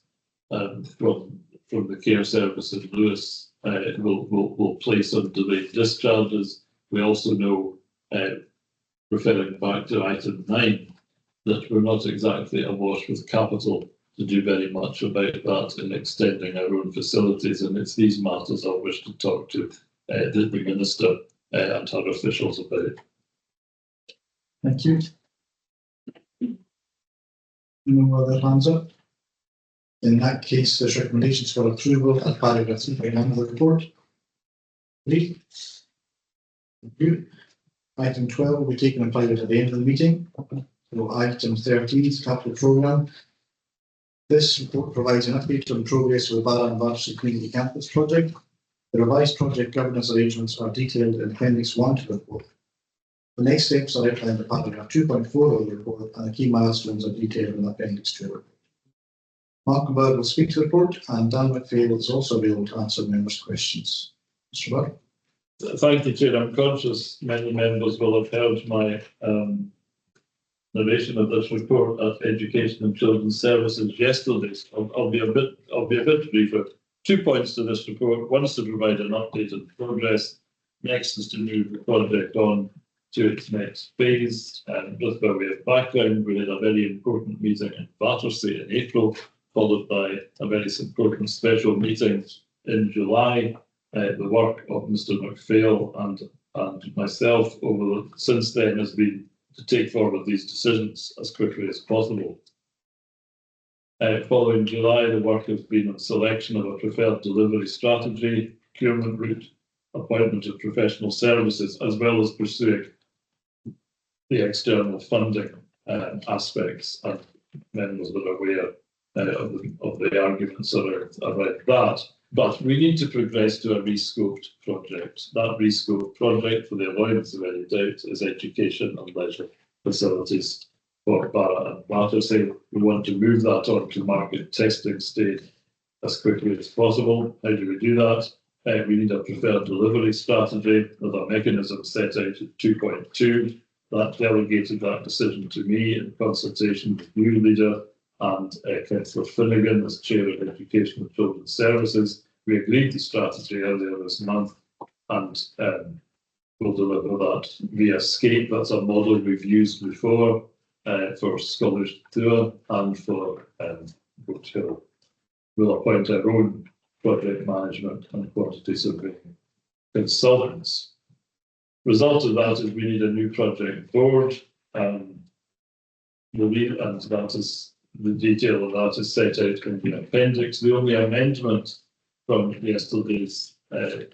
from the care service in Lewis will place on delayed discharges. We also know, referring back to item 9, that we're not exactly awash with capital to do very much about that in extending our own facilities, and it's these matters I wish to talk to the Minister and her officials about. Thank you. No other hands up? In that case, there's recommendations for approval of paragraph 3.1 of the report. 3. Thank you. Item 12 will be taken and filed at the end of the meeting. So item 13 is capital programme. This report provides an update on progress with the Barra and Battersea Community Campus project. The revised project governance arrangements are detailed in Appendix 1 to the report. The next steps are outlined in paragraph 2.4 of the report, and the key milestones are detailed in Appendix 2. Mark Comhairle will speak to the report, and Dan McPhail is also available to answer members' questions. Mr. Burke. Thank you, Chair. I'm conscious many members will have heard my narration of this report at Education and Children's Services yesterday. So I'll be a bit briefer. 2 points to this report. One is to provide an update on progress. Next is to move the project on to its next phase. And just by way of background, we had a very important meeting in Battersea in April, followed by a very important special meeting in July. The work of Mr. McPhail and myself since then has been to take forward these decisions as quickly as possible. Following July, the work has been on selection of a preferred delivery strategy, procurement route, appointment of professional services, as well as pursuing the external funding aspects. And members are aware of the arguments around that. But we need to progress to a rescoped project. That rescoped project, for the avoidance of any doubt, is education and leisure facilities for Barra and Battersea. We want to move that on to market testing stage as quickly as possible. How do we do that? We need a preferred delivery strategy with a mechanism set out at 2.2. That delegated that decision to me in consultation with new leader and Councillor Finnegan as Chair of Education and Children's Services. We agreed the strategy earlier this month, and we'll deliver that via SCAPE. That's a model we've used before for Scholars Tour and for Goat Hill. We'll appoint our own project management and quantity surveying consultants. Result of that is we need a new project board. And that is the detail of that is set out in the appendix. The only amendment from yesterday's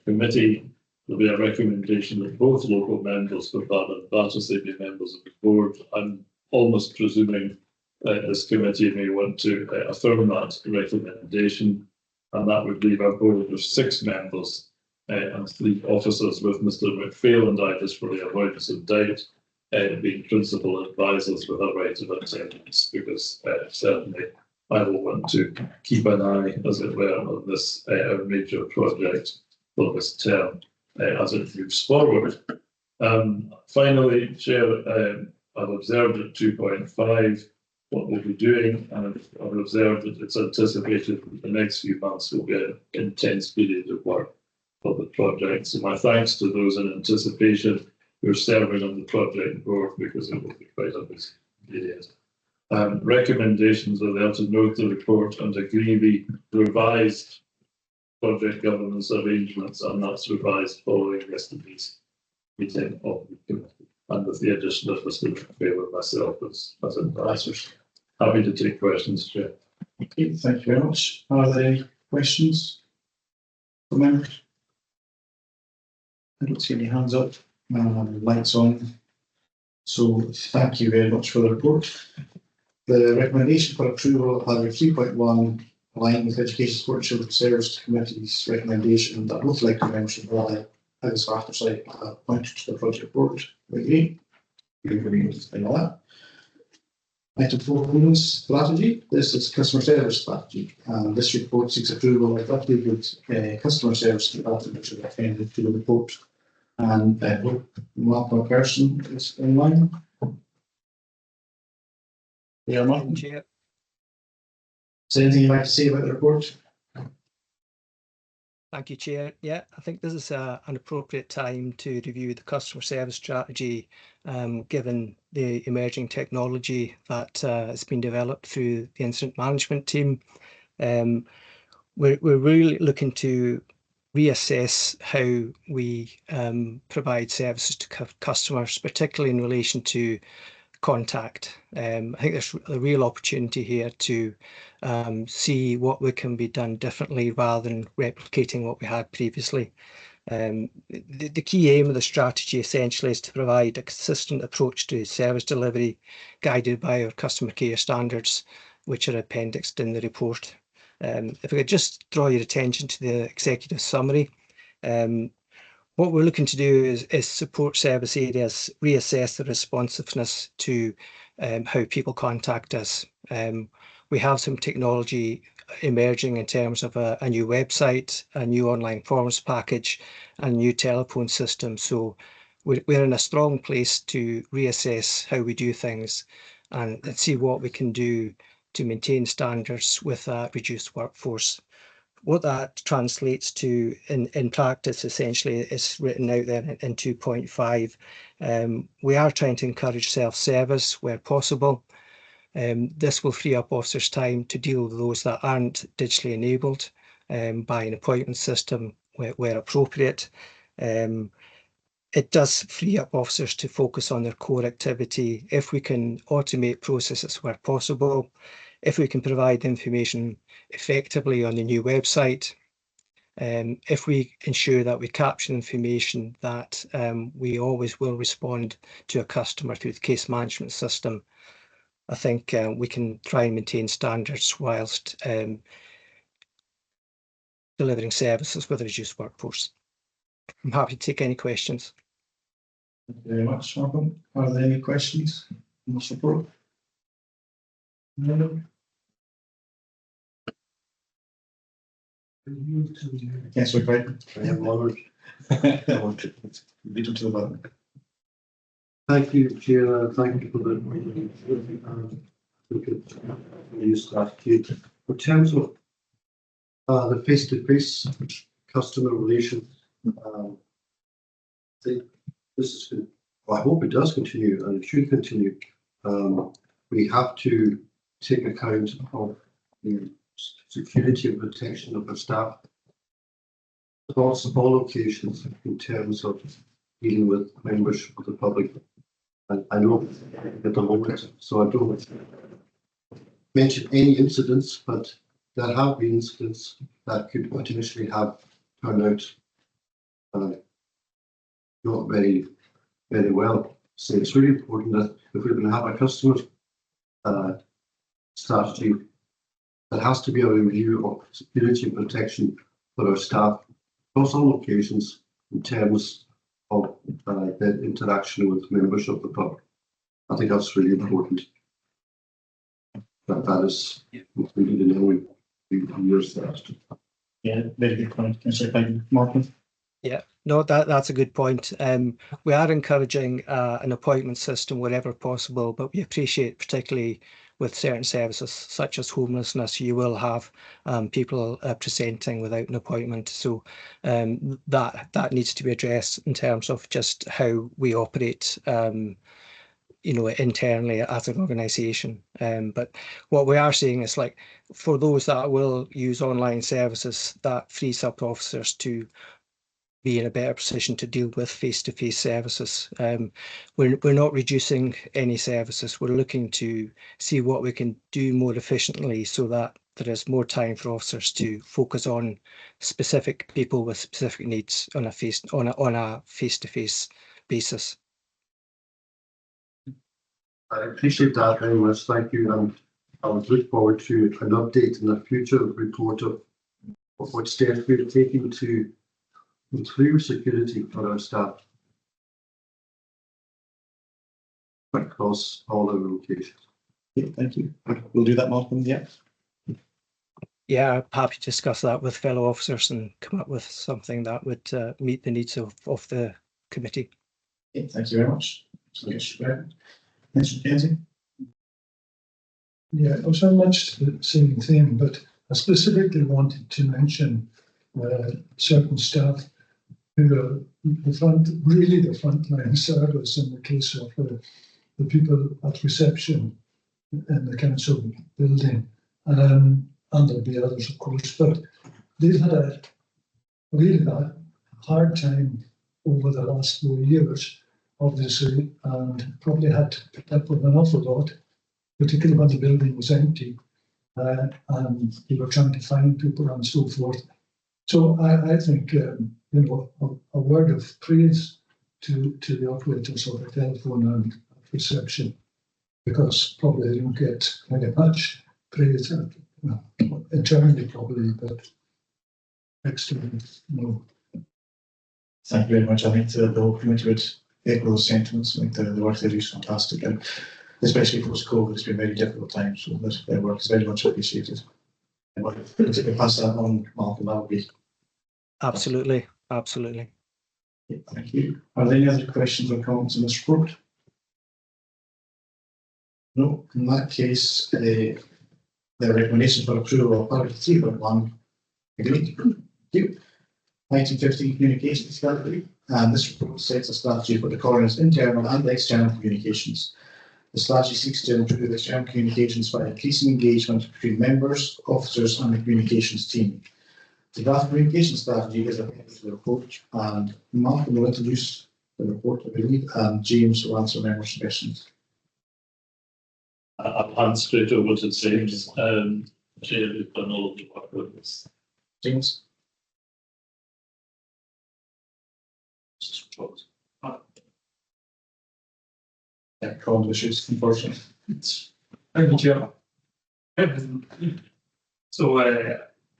committee will be a recommendation that both local members for Barra and Battersea be members of the board. I'm almost presuming this committee may want to affirm that recommendation, and that would leave a board of 6 members and 3 officers, with Mr. McPhail and I, just for the avoidance of doubt, being principal advisors with a right of attendance, because certainly I will want to keep an eye, as it were, on this major project for this term as it moves forward. Finally, Chair, I've observed at 2.5 what we'll be doing, and I've observed that it's anticipated that the next few months will be an intense period of work for the project. So my thanks to those in anticipation who are serving on the project board, because it will be quite a busy period. Recommendations are there to note the report and agree the revised project governance arrangements, and that's revised following yesterday's meeting of the committee, and with the addition of Mr. McPhail and myself as advisors. Happy to take questions, Chair. Okay, thank you very much. Are there any questions from members? I don't see any hands up. Lights on. So thank you very much for the report. The recommendation for approval of paragraph 3.1 aligned with Education Support and Children's Services Committee's recommendation that both elected members should rely as after appointed to the project board. We agree. You agree with all that. Item 4, Women's Strategy. This is customer service strategy, and this report seeks approval of updated customer service strategy, which is appended to the report. And Mark Person is in line. Yeah, Martin. Chair. Is there anything you'd like to say about the report? Thank you, Chair. Yeah, I think this is an appropriate time to review the customer service strategy, given the emerging technology that has been developed through the incident management team. We're really looking to reassess how we provide services to customers, particularly in relation to contact. I think there's a real opportunity here to see what we can be done differently rather than replicating what we had previously. The key aim of the strategy essentially is to provide a consistent approach to service delivery guided by our customer care standards, which are appendixed in the report. If I could just draw your attention to the executive summary. What we're looking to do is support service areas, reassess the responsiveness to how people contact us. We have some technology emerging in terms of a new website, a new online forms package, and a new telephone system. So we're in a strong place to reassess how we do things and see what we can do to maintain standards with a reduced workforce. What that translates to in practice essentially is written out there in 2.5. We are trying to encourage self-service where possible. This will free up officers' time to deal with those that aren't digitally enabled by an appointment system where appropriate. It does free up officers to focus on their core activity if we can automate processes where possible, if we can provide information effectively on the new website, if we ensure that we capture information that we always will respond to a customer through the case management system. I think we can try and maintain standards whilst delivering services with a reduced workforce. I'm happy to take any questions. Thank you very much, Malcolm. Are there any questions in the support? No. Councillor Creighton. I am honoured. I want to lead to the button. Thank you, Chair. Thank you for the new strategy. In terms of the face-to-face customer relations, I think this is good. Well, I hope it does continue and it should continue. We have to take account of the security and protection of our staff across all occasions in terms of dealing with members of the public. And I know at the moment, so I don't mention any incidents, but there have been incidents that could potentially have turned out not very, very well. So it's really important that if we're going to have a customer strategy, there has to be a review of security and protection for our staff across all occasions in terms of their interaction with members of the public. I think that's really important. That is included in every year's strategy. Yeah, very good point. Councillor Creighton. Martin? Yeah, no, that's a good point. We are encouraging an appointment system wherever possible, but we appreciate, particularly with certain services such as homelessness, you will have people presenting without an appointment. So that needs to be addressed in terms of just how we operate, internally as an organisation. But what we are seeing is, like, for those that will use online services, that frees up officers to be in a better position to deal with face-to-face services. We're not reducing any services. We're looking to see what we can do more efficiently so that there is more time for officers to focus on specific people with specific needs on a face-to-face basis. I appreciate that very much. Thank you. And I would look forward to an update in the future report of what steps we're taking to improve security for our staff across all our locations. Yeah, thank you. We'll do that, Malcolm. Yeah. Yeah, I'm happy to discuss that with fellow officers and come up with something that would meet the needs of the committee. Okay, thank you very much. Councillor Kenzie? Yeah, it was very much the same thing, but I specifically wanted to mention certain staff who are the frontline service in the case of the people at reception in the council building, and there'll be others, of course, but they've had really had a hard time over the last 4 years, obviously, and probably had to put up with an awful lot, particularly when the building was empty, and they were trying to find people and so forth. So I think, a word of praise to the operators of the telephone and reception, because probably they don't get very much praise, well, internally probably, but externally, no. Thank you very much. I think the whole committee would echo those sentiments. I think the work they do is fantastic, and especially post-COVID, it's been a very difficult time, so their work is very much appreciated. And if you can pass that on, Malcolm, that would be. Absolutely, absolutely. Thank you. Are there any other questions or comments on this report? No, in that case, the recommendation for approval of paragraph 3.1 agreed. Thank you. Item 15, communications strategy. And this report sets a strategy for the coroner's internal and external communications. The strategy seeks to improve external communications by increasing engagement between members, officers, and the communications team. The draft communication strategy is appended to the report, and Malcolm will introduce the report, I believe, and James will answer members' questions. I'll hand straight over to James. Chair, you've done all of the work with this. James? Yeah, common issues, unfortunately. Thank you, Chair. So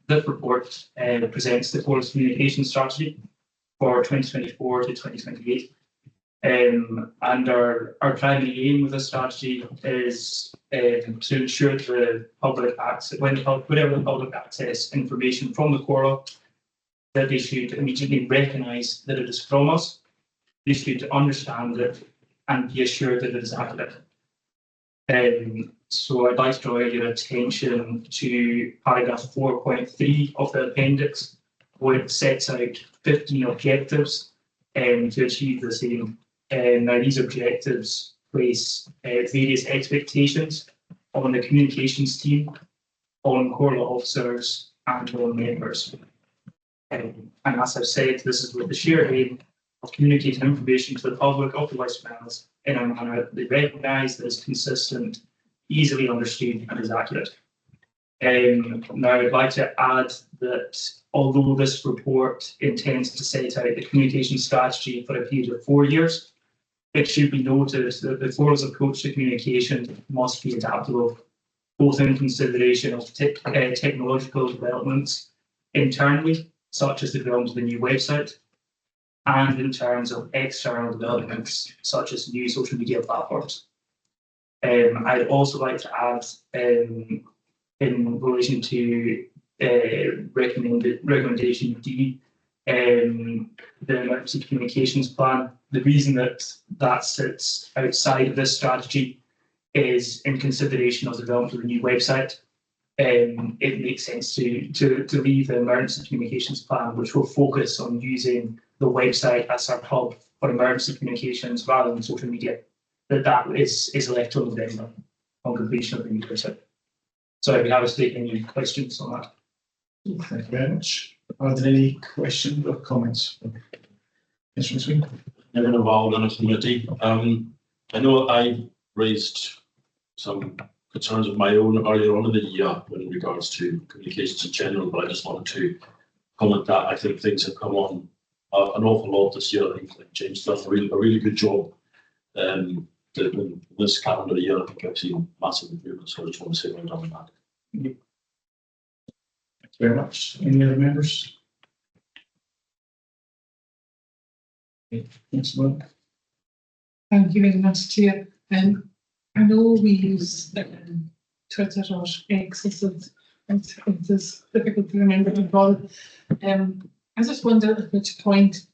this report presents the forest communication strategy for 2024 to 2028. And our primary aim with this strategy is to ensure the public access, whenever the public access information from the Comhairle, that they should immediately recognise that it is from us. They should understand it and be assured that it is accurate. So I'd like to draw your attention to paragraph 4.3 of the appendix, where it sets out 15 objectives to achieve the same. Now these objectives place various expectations on the communications team, on Comhairle officers, and on members. And as I've said, this is with the shared aim of communicating information to the public of the West Wales in a manner that they recognise that is consistent, easily understood, and is accurate. Now I'd like to add that although this report intends to set out the communication strategy for a period of 4 years, it should be noted that the Comhairle's approach to communication must be adaptable, both in consideration of technological developments internally, such as the development of the new website, and in terms of external developments, such as new social media platforms. I'd also like to add, in relation to recommendation D, the emergency communications plan. The reason that sits outside of this strategy is in consideration of the development of the new website. It makes sense to leave the emergency communications plan, which will focus on using the website as our hub for emergency communications rather than social media. That is left till November on completion of the new website. So I'd be happy to take any questions on that. Thank you very much. Are there any questions or comments? Yes, Ms. Swing. Never involved in a committee. I know I raised some concerns of my own earlier on in the year in regards to communications in general, but I just wanted to comment that I think things have come on an awful lot this year. I think James done a really good job. In this calendar year, I think I've seen massive improvements, so I just want to say well done on that. Thank you very much. Any other members? Yes, Mark. Thank you very much, Chair. I know we use Twitter or X, it is difficult to remember to call it. I just wonder at which point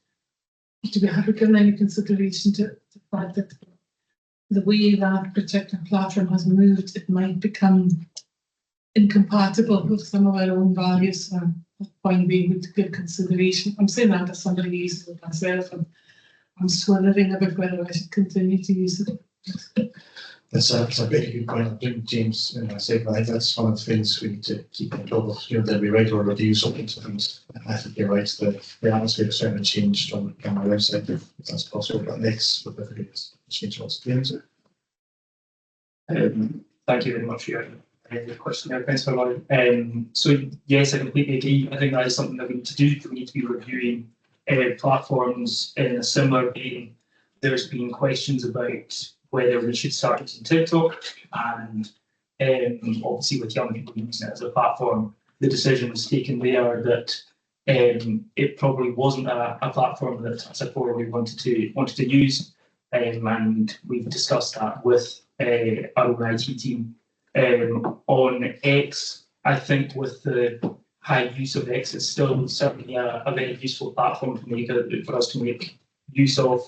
do we have given any consideration to the fact that the way that particular platform has moved, it might become incompatible with some of our own values. At that point we would give consideration. I'm saying that as somebody who uses it myself, and I'm swallowing about whether I should continue to use it. That's a very good point. I think James I said, I think that's one of the things we need to keep on top of. You know, that we write or review something to things. I think you're right. The atmosphere has certainly changed on our website if that's possible. But next, with the change what's James. Thank you very much for your question there, Councillor Lawrie. So yes, I completely agree. I think that is something that we need to do. We need to be reviewing platforms in a similar vein. There's been questions about whether we should start using TikTok, and obviously with young people using it as a platform, the decision was taken there that it probably wasn't a platform that as a core we wanted to use, and we've discussed that with our own IT team. On X, I think with the high use of X, it's still certainly a very useful platform for us to make use of.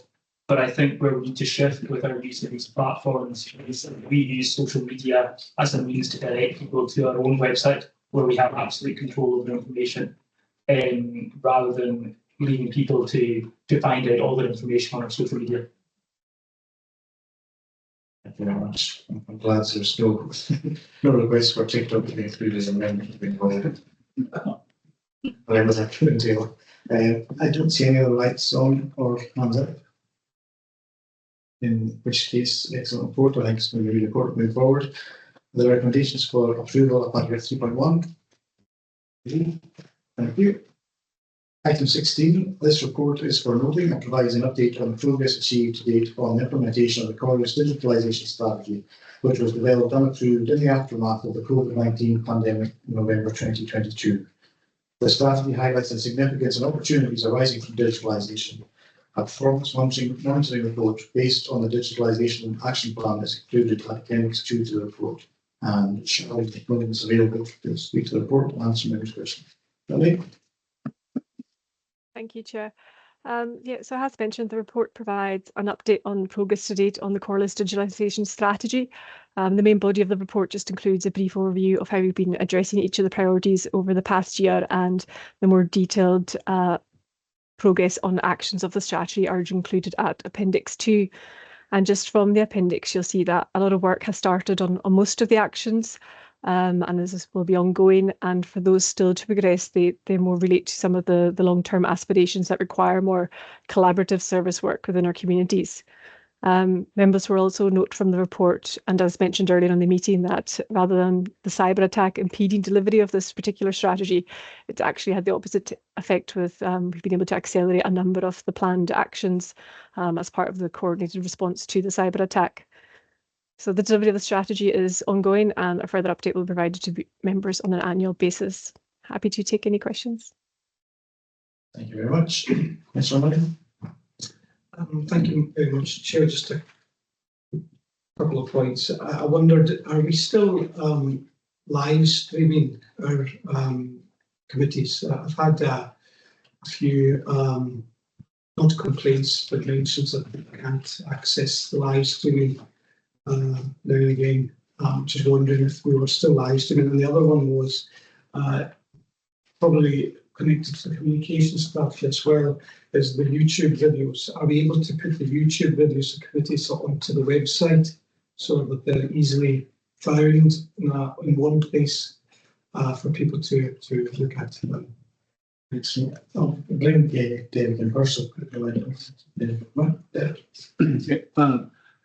But I think where we need to shift with our use of these platforms is that we use social media as a means to direct people to our own website, where we have absolute control over information, rather than leaving people to find out all their information on our social media. Thank you very much. I'm glad there's no request for TikTok to be included as an amendment to be involved. Whatever that could entail. I don't see any other lights on or hands up. In which case, excellent report. I think it's going to be a report moving forward. The recommendations for approval of paragraph 3.1. Thank you. Item 16. This report is for noting and provides an update on the progress achieved to date on the implementation of the College digitalisation strategy, which was developed and approved in the aftermath of the COVID-19 pandemic in November 2022. The strategy highlights the significance and opportunities arising from digitalisation. A performance monitoring report based on the digitalisation action plan is included at Appendix 2 to the report. And Charlie is available to speak to the report and answer members' questions. Charlie? Thank you, Chair. So as mentioned, the report provides an update on progress to date on the Comhairle's digitalisation strategy. The main body of the report just includes a brief overview of how we've been addressing each of the priorities over the past year, and the more detailed progress on actions of the strategy are included at Appendix 2. And just from the appendix, you'll see that a lot of work has started on most of the actions, and this will be ongoing. And for those still to progress, they more relate to some of the long-term aspirations that require more collaborative service work within our communities. Members will also note from the report, and as mentioned earlier in the meeting, that rather than the cyber attack impeding delivery of this particular strategy, it's actually had the opposite effect with we've been able to accelerate a number of the planned actions as part of the coordinated response to the cyber attack. So the delivery of the strategy is ongoing, and a further update will be provided to members on an annual basis. Happy to take any questions. Thank you very much. Ms. O'Malley? Thank you very much, Chair. Just a couple of points. I wondered, are we still live streaming our committees? I've had a few, not complaints, but mentions that I can't access the live streaming now and again. Just wondering if we were still live streaming. And the other one was probably connected to the communication strategy as well, is the YouTube videos. Are we able to put the YouTube videos of committees onto the website so that they're easily found in one place for people to look at them? Excellent. Again, David in person.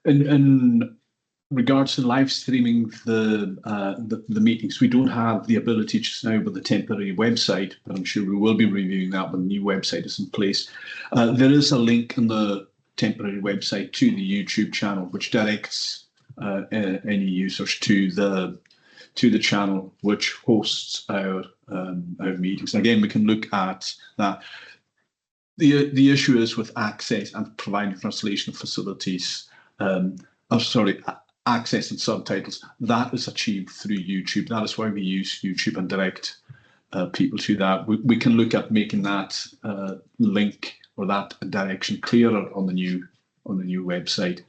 In regards to live streaming the meetings, we don't have the ability just now with the temporary website, but I'm sure we will be reviewing that when the new website is in place. There is a link in the temporary website to the YouTube channel, which directs any users to the channel which hosts our meetings. And again, we can look at that. The issue is with access and providing translation facilities. Access and subtitles, that is achieved through YouTube. That is why we use YouTube and direct people to that. We can look at making that link or that direction clearer on the new website.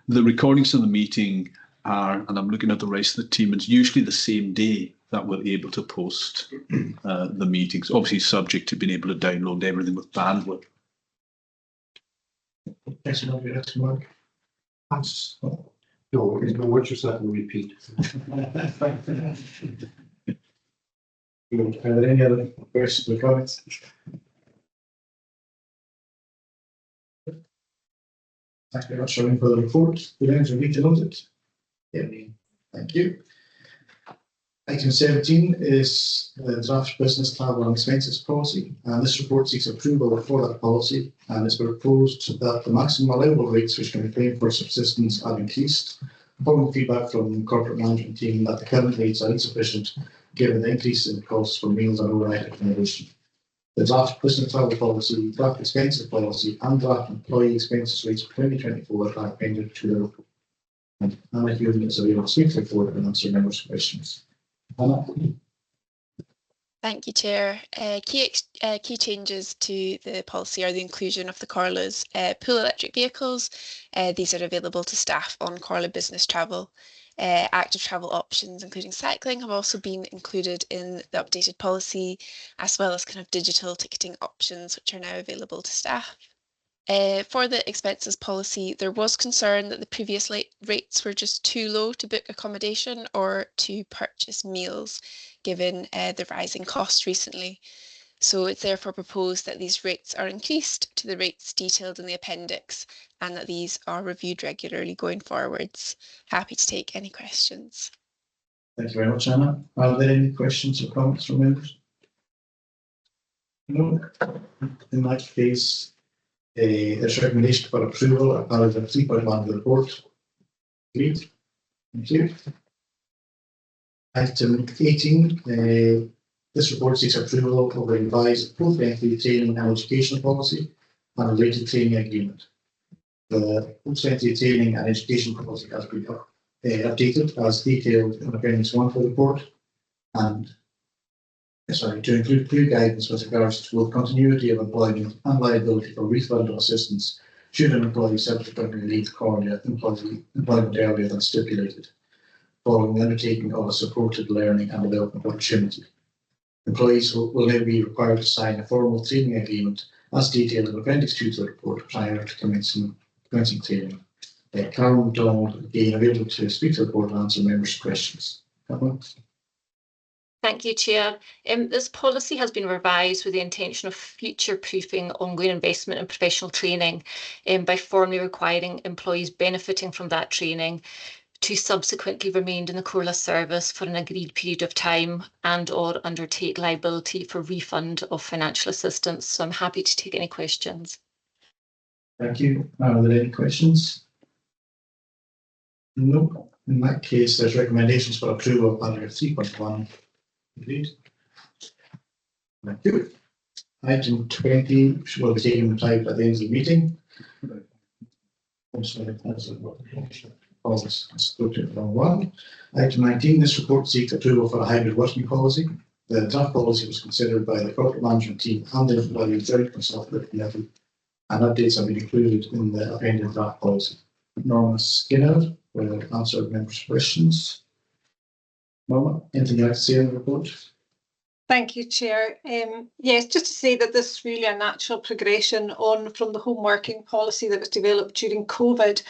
The recordings of the meeting are, and I'm looking at the rest of the team, it's usually the same day that we're able to post the meetings, obviously subject to being able to download everything with bandwidth. Thanks, Mark. No, there's no words just that will repeat. Are there any other questions or comments? Thank you very much for the report. The ends are to note it. Yeah, thank you. Item 17 is the draft business travel and expenses policy, and this report seeks approval for that policy, and it's proposed that the maximum allowable rates which can be claimed for subsistence are increased. Following feedback from the corporate management team that the current rates are insufficient given the increase in costs for meals and overnight accommodation. The draft business travel policy, draft expenses policy, and draft employee expenses rates for 2024 are appended to the report. And Anna Hume is available to speak for and answer members' questions. Anna. Thank you, Chair. Key changes to the policy are the inclusion of the Comhairle's pool electric vehicles. These are available to staff on Comhairle Business Travel. Active travel options, including cycling, have also been included in the updated policy, as well as kind of digital ticketing options, which are now available to staff. For the expenses policy, there was concern that the previous rates were just too low to book accommodation or to purchase meals, given the rising costs recently. So it's therefore proposed that these rates are increased to the rates detailed in the appendix and that these are reviewed regularly going forwards. Happy to take any questions. Thank you very much, Anna. Are there any questions or comments from members? No. In that case, there's recommendation for approval of paragraph 3.1 of the report. Agreed. Thank you. Item 18. This report seeks approval of a revised post-entry training and education policy and related training agreement. The post-entry training and education policy has been updated as detailed in Appendix 1 for the report, and to include clear guidance with regards to both continuity of employment and liability for refund of assistance should an employee subsequently leave employment earlier than stipulated, following the undertaking of a supported learning and development opportunity. Employees will now be required to sign a formal training agreement as detailed in Appendix 2 to the report prior to commencing training. Karen MacDonald, again, available to speak to the report and answer members' questions. Thank you, Chair. This policy has been revised with the intention of future-proofing ongoing investment in professional training by formally requiring employees benefiting from that training to subsequently remain in the Comhairle service for an agreed period of time and or undertake liability for refund of financial assistance. So I'm happy to take any questions. Thank you. Are there any questions? No. In that case, there's recommendations for approval of paragraph 3.1. Agreed. Thank you. Item 20 will be taken type at the end of the meeting. Item 19, this report seeks approval for a hybrid working policy. The draft policy was considered by the corporate management team and the employee joint consultative level, and updates have been included in the appended draft policy. Norma Skinner will answer members' questions. Norma, anything you'd like to say on the report? Thank you, Chair. Yes, just to say that this is really a natural progression on from the home working policy that was developed during COVID.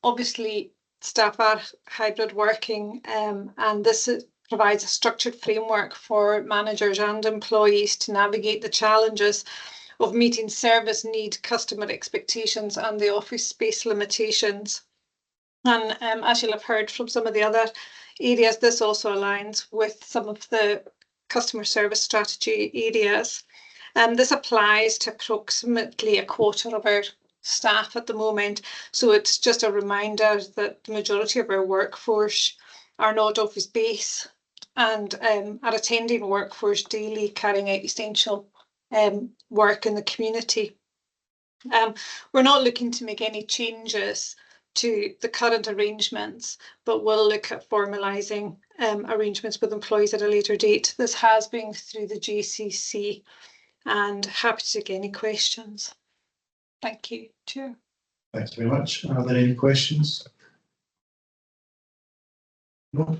Obviously, staff are hybrid working, and this provides a structured framework for managers and employees to navigate the challenges of meeting service need, customer expectations, and the office space limitations. And as you'll have heard from some of the other areas, this also aligns with some of the customer service strategy areas. This applies to approximately a quarter of our staff at the moment. So it's just a reminder that the majority of our workforce are not office based and are attending workforce daily, carrying out essential work in the community. We're not looking to make any changes to the current arrangements, but we'll look at formalising arrangements with employees at a later date. This has been through the JCC, and happy to take any questions. Thank you, Chair. Thanks very much. Are there any questions? No.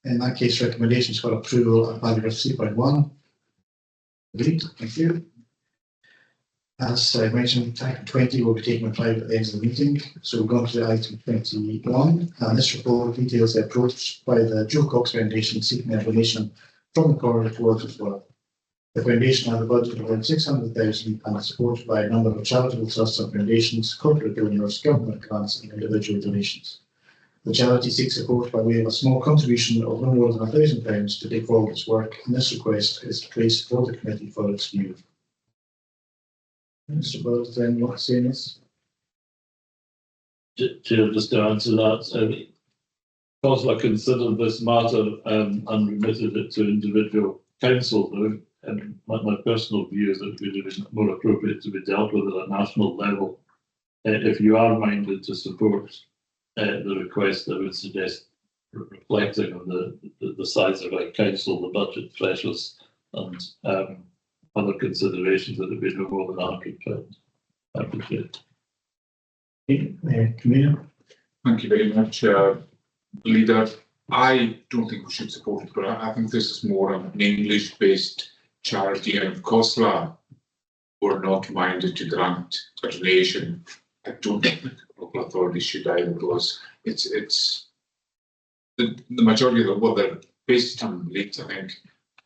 In that case, recommendations for approval of paragraph 3.1. Agreed. Thank you. As I mentioned, item 20 will be taken private at the end of the meeting. So we've gone to item 21, and this report details the approach by the Joe Cox Foundation seeking information from the Comhairle towards its work. The foundation has a budget of around 600,000 and is supported by a number of charitable trusts and foundations, corporate donors, government grants, and individual donations. The charity seeks support by way of a small contribution of no more than £1,000 to take forward its work, and this request is placed before the committee for its view. Mr. Bird, is there anyone want to say this? Chair, just to answer that, Councillor considered this matter and remitted it to individual council. And my personal view is that it would have been more appropriate to be dealt with at a national level. If you are minded to support the request, I would suggest reflecting on the size of our council, the budget pressures, and other considerations that have been no more than £100. I appreciate it. Commander. Thank you very much, Leader. I don't think we should support it, but I think this is more an English-based charity, and of course, we're not minded to grant a donation. I don't think the local authorities should either, because it's the majority of they're based in Leeds, I think,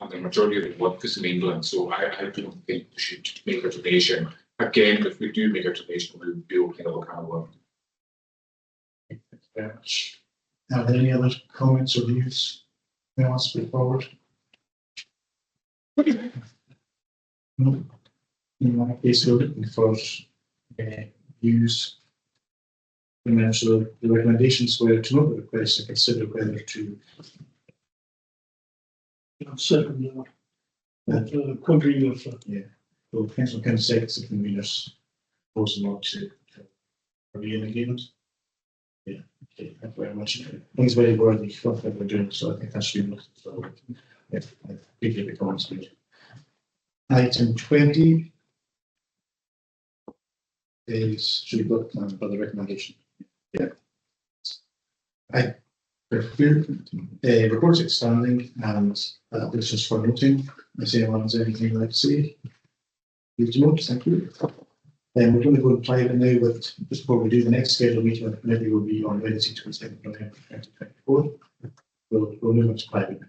and the majority of the work is in England. So I don't think we should make a donation. Again, if we do make a donation, we'll be opening up a can of worms. Thank you very much. Are there any other comments or views they want to speak forward? No. In that case, we're looking for views. We mentioned the recommendations were to note the request and consider whether to certainly quadrennial. Yeah. So council can say it's the conveners proposal not to be in agreement. Yeah, okay, thank you very much. I think it's very worthy stuff that we're doing, so I think that should be noted. So yeah, I appreciate the comments. Item 20 is should be looked at by the recommendation. Yeah. Reports outstanding, and this is for noting. If anyone has anything like to say, please note. Thank you. We're going to go in private now with, just before we do the next scheduled meeting of the committee will be on Wednesday, 27th November 2024. We'll move on to private.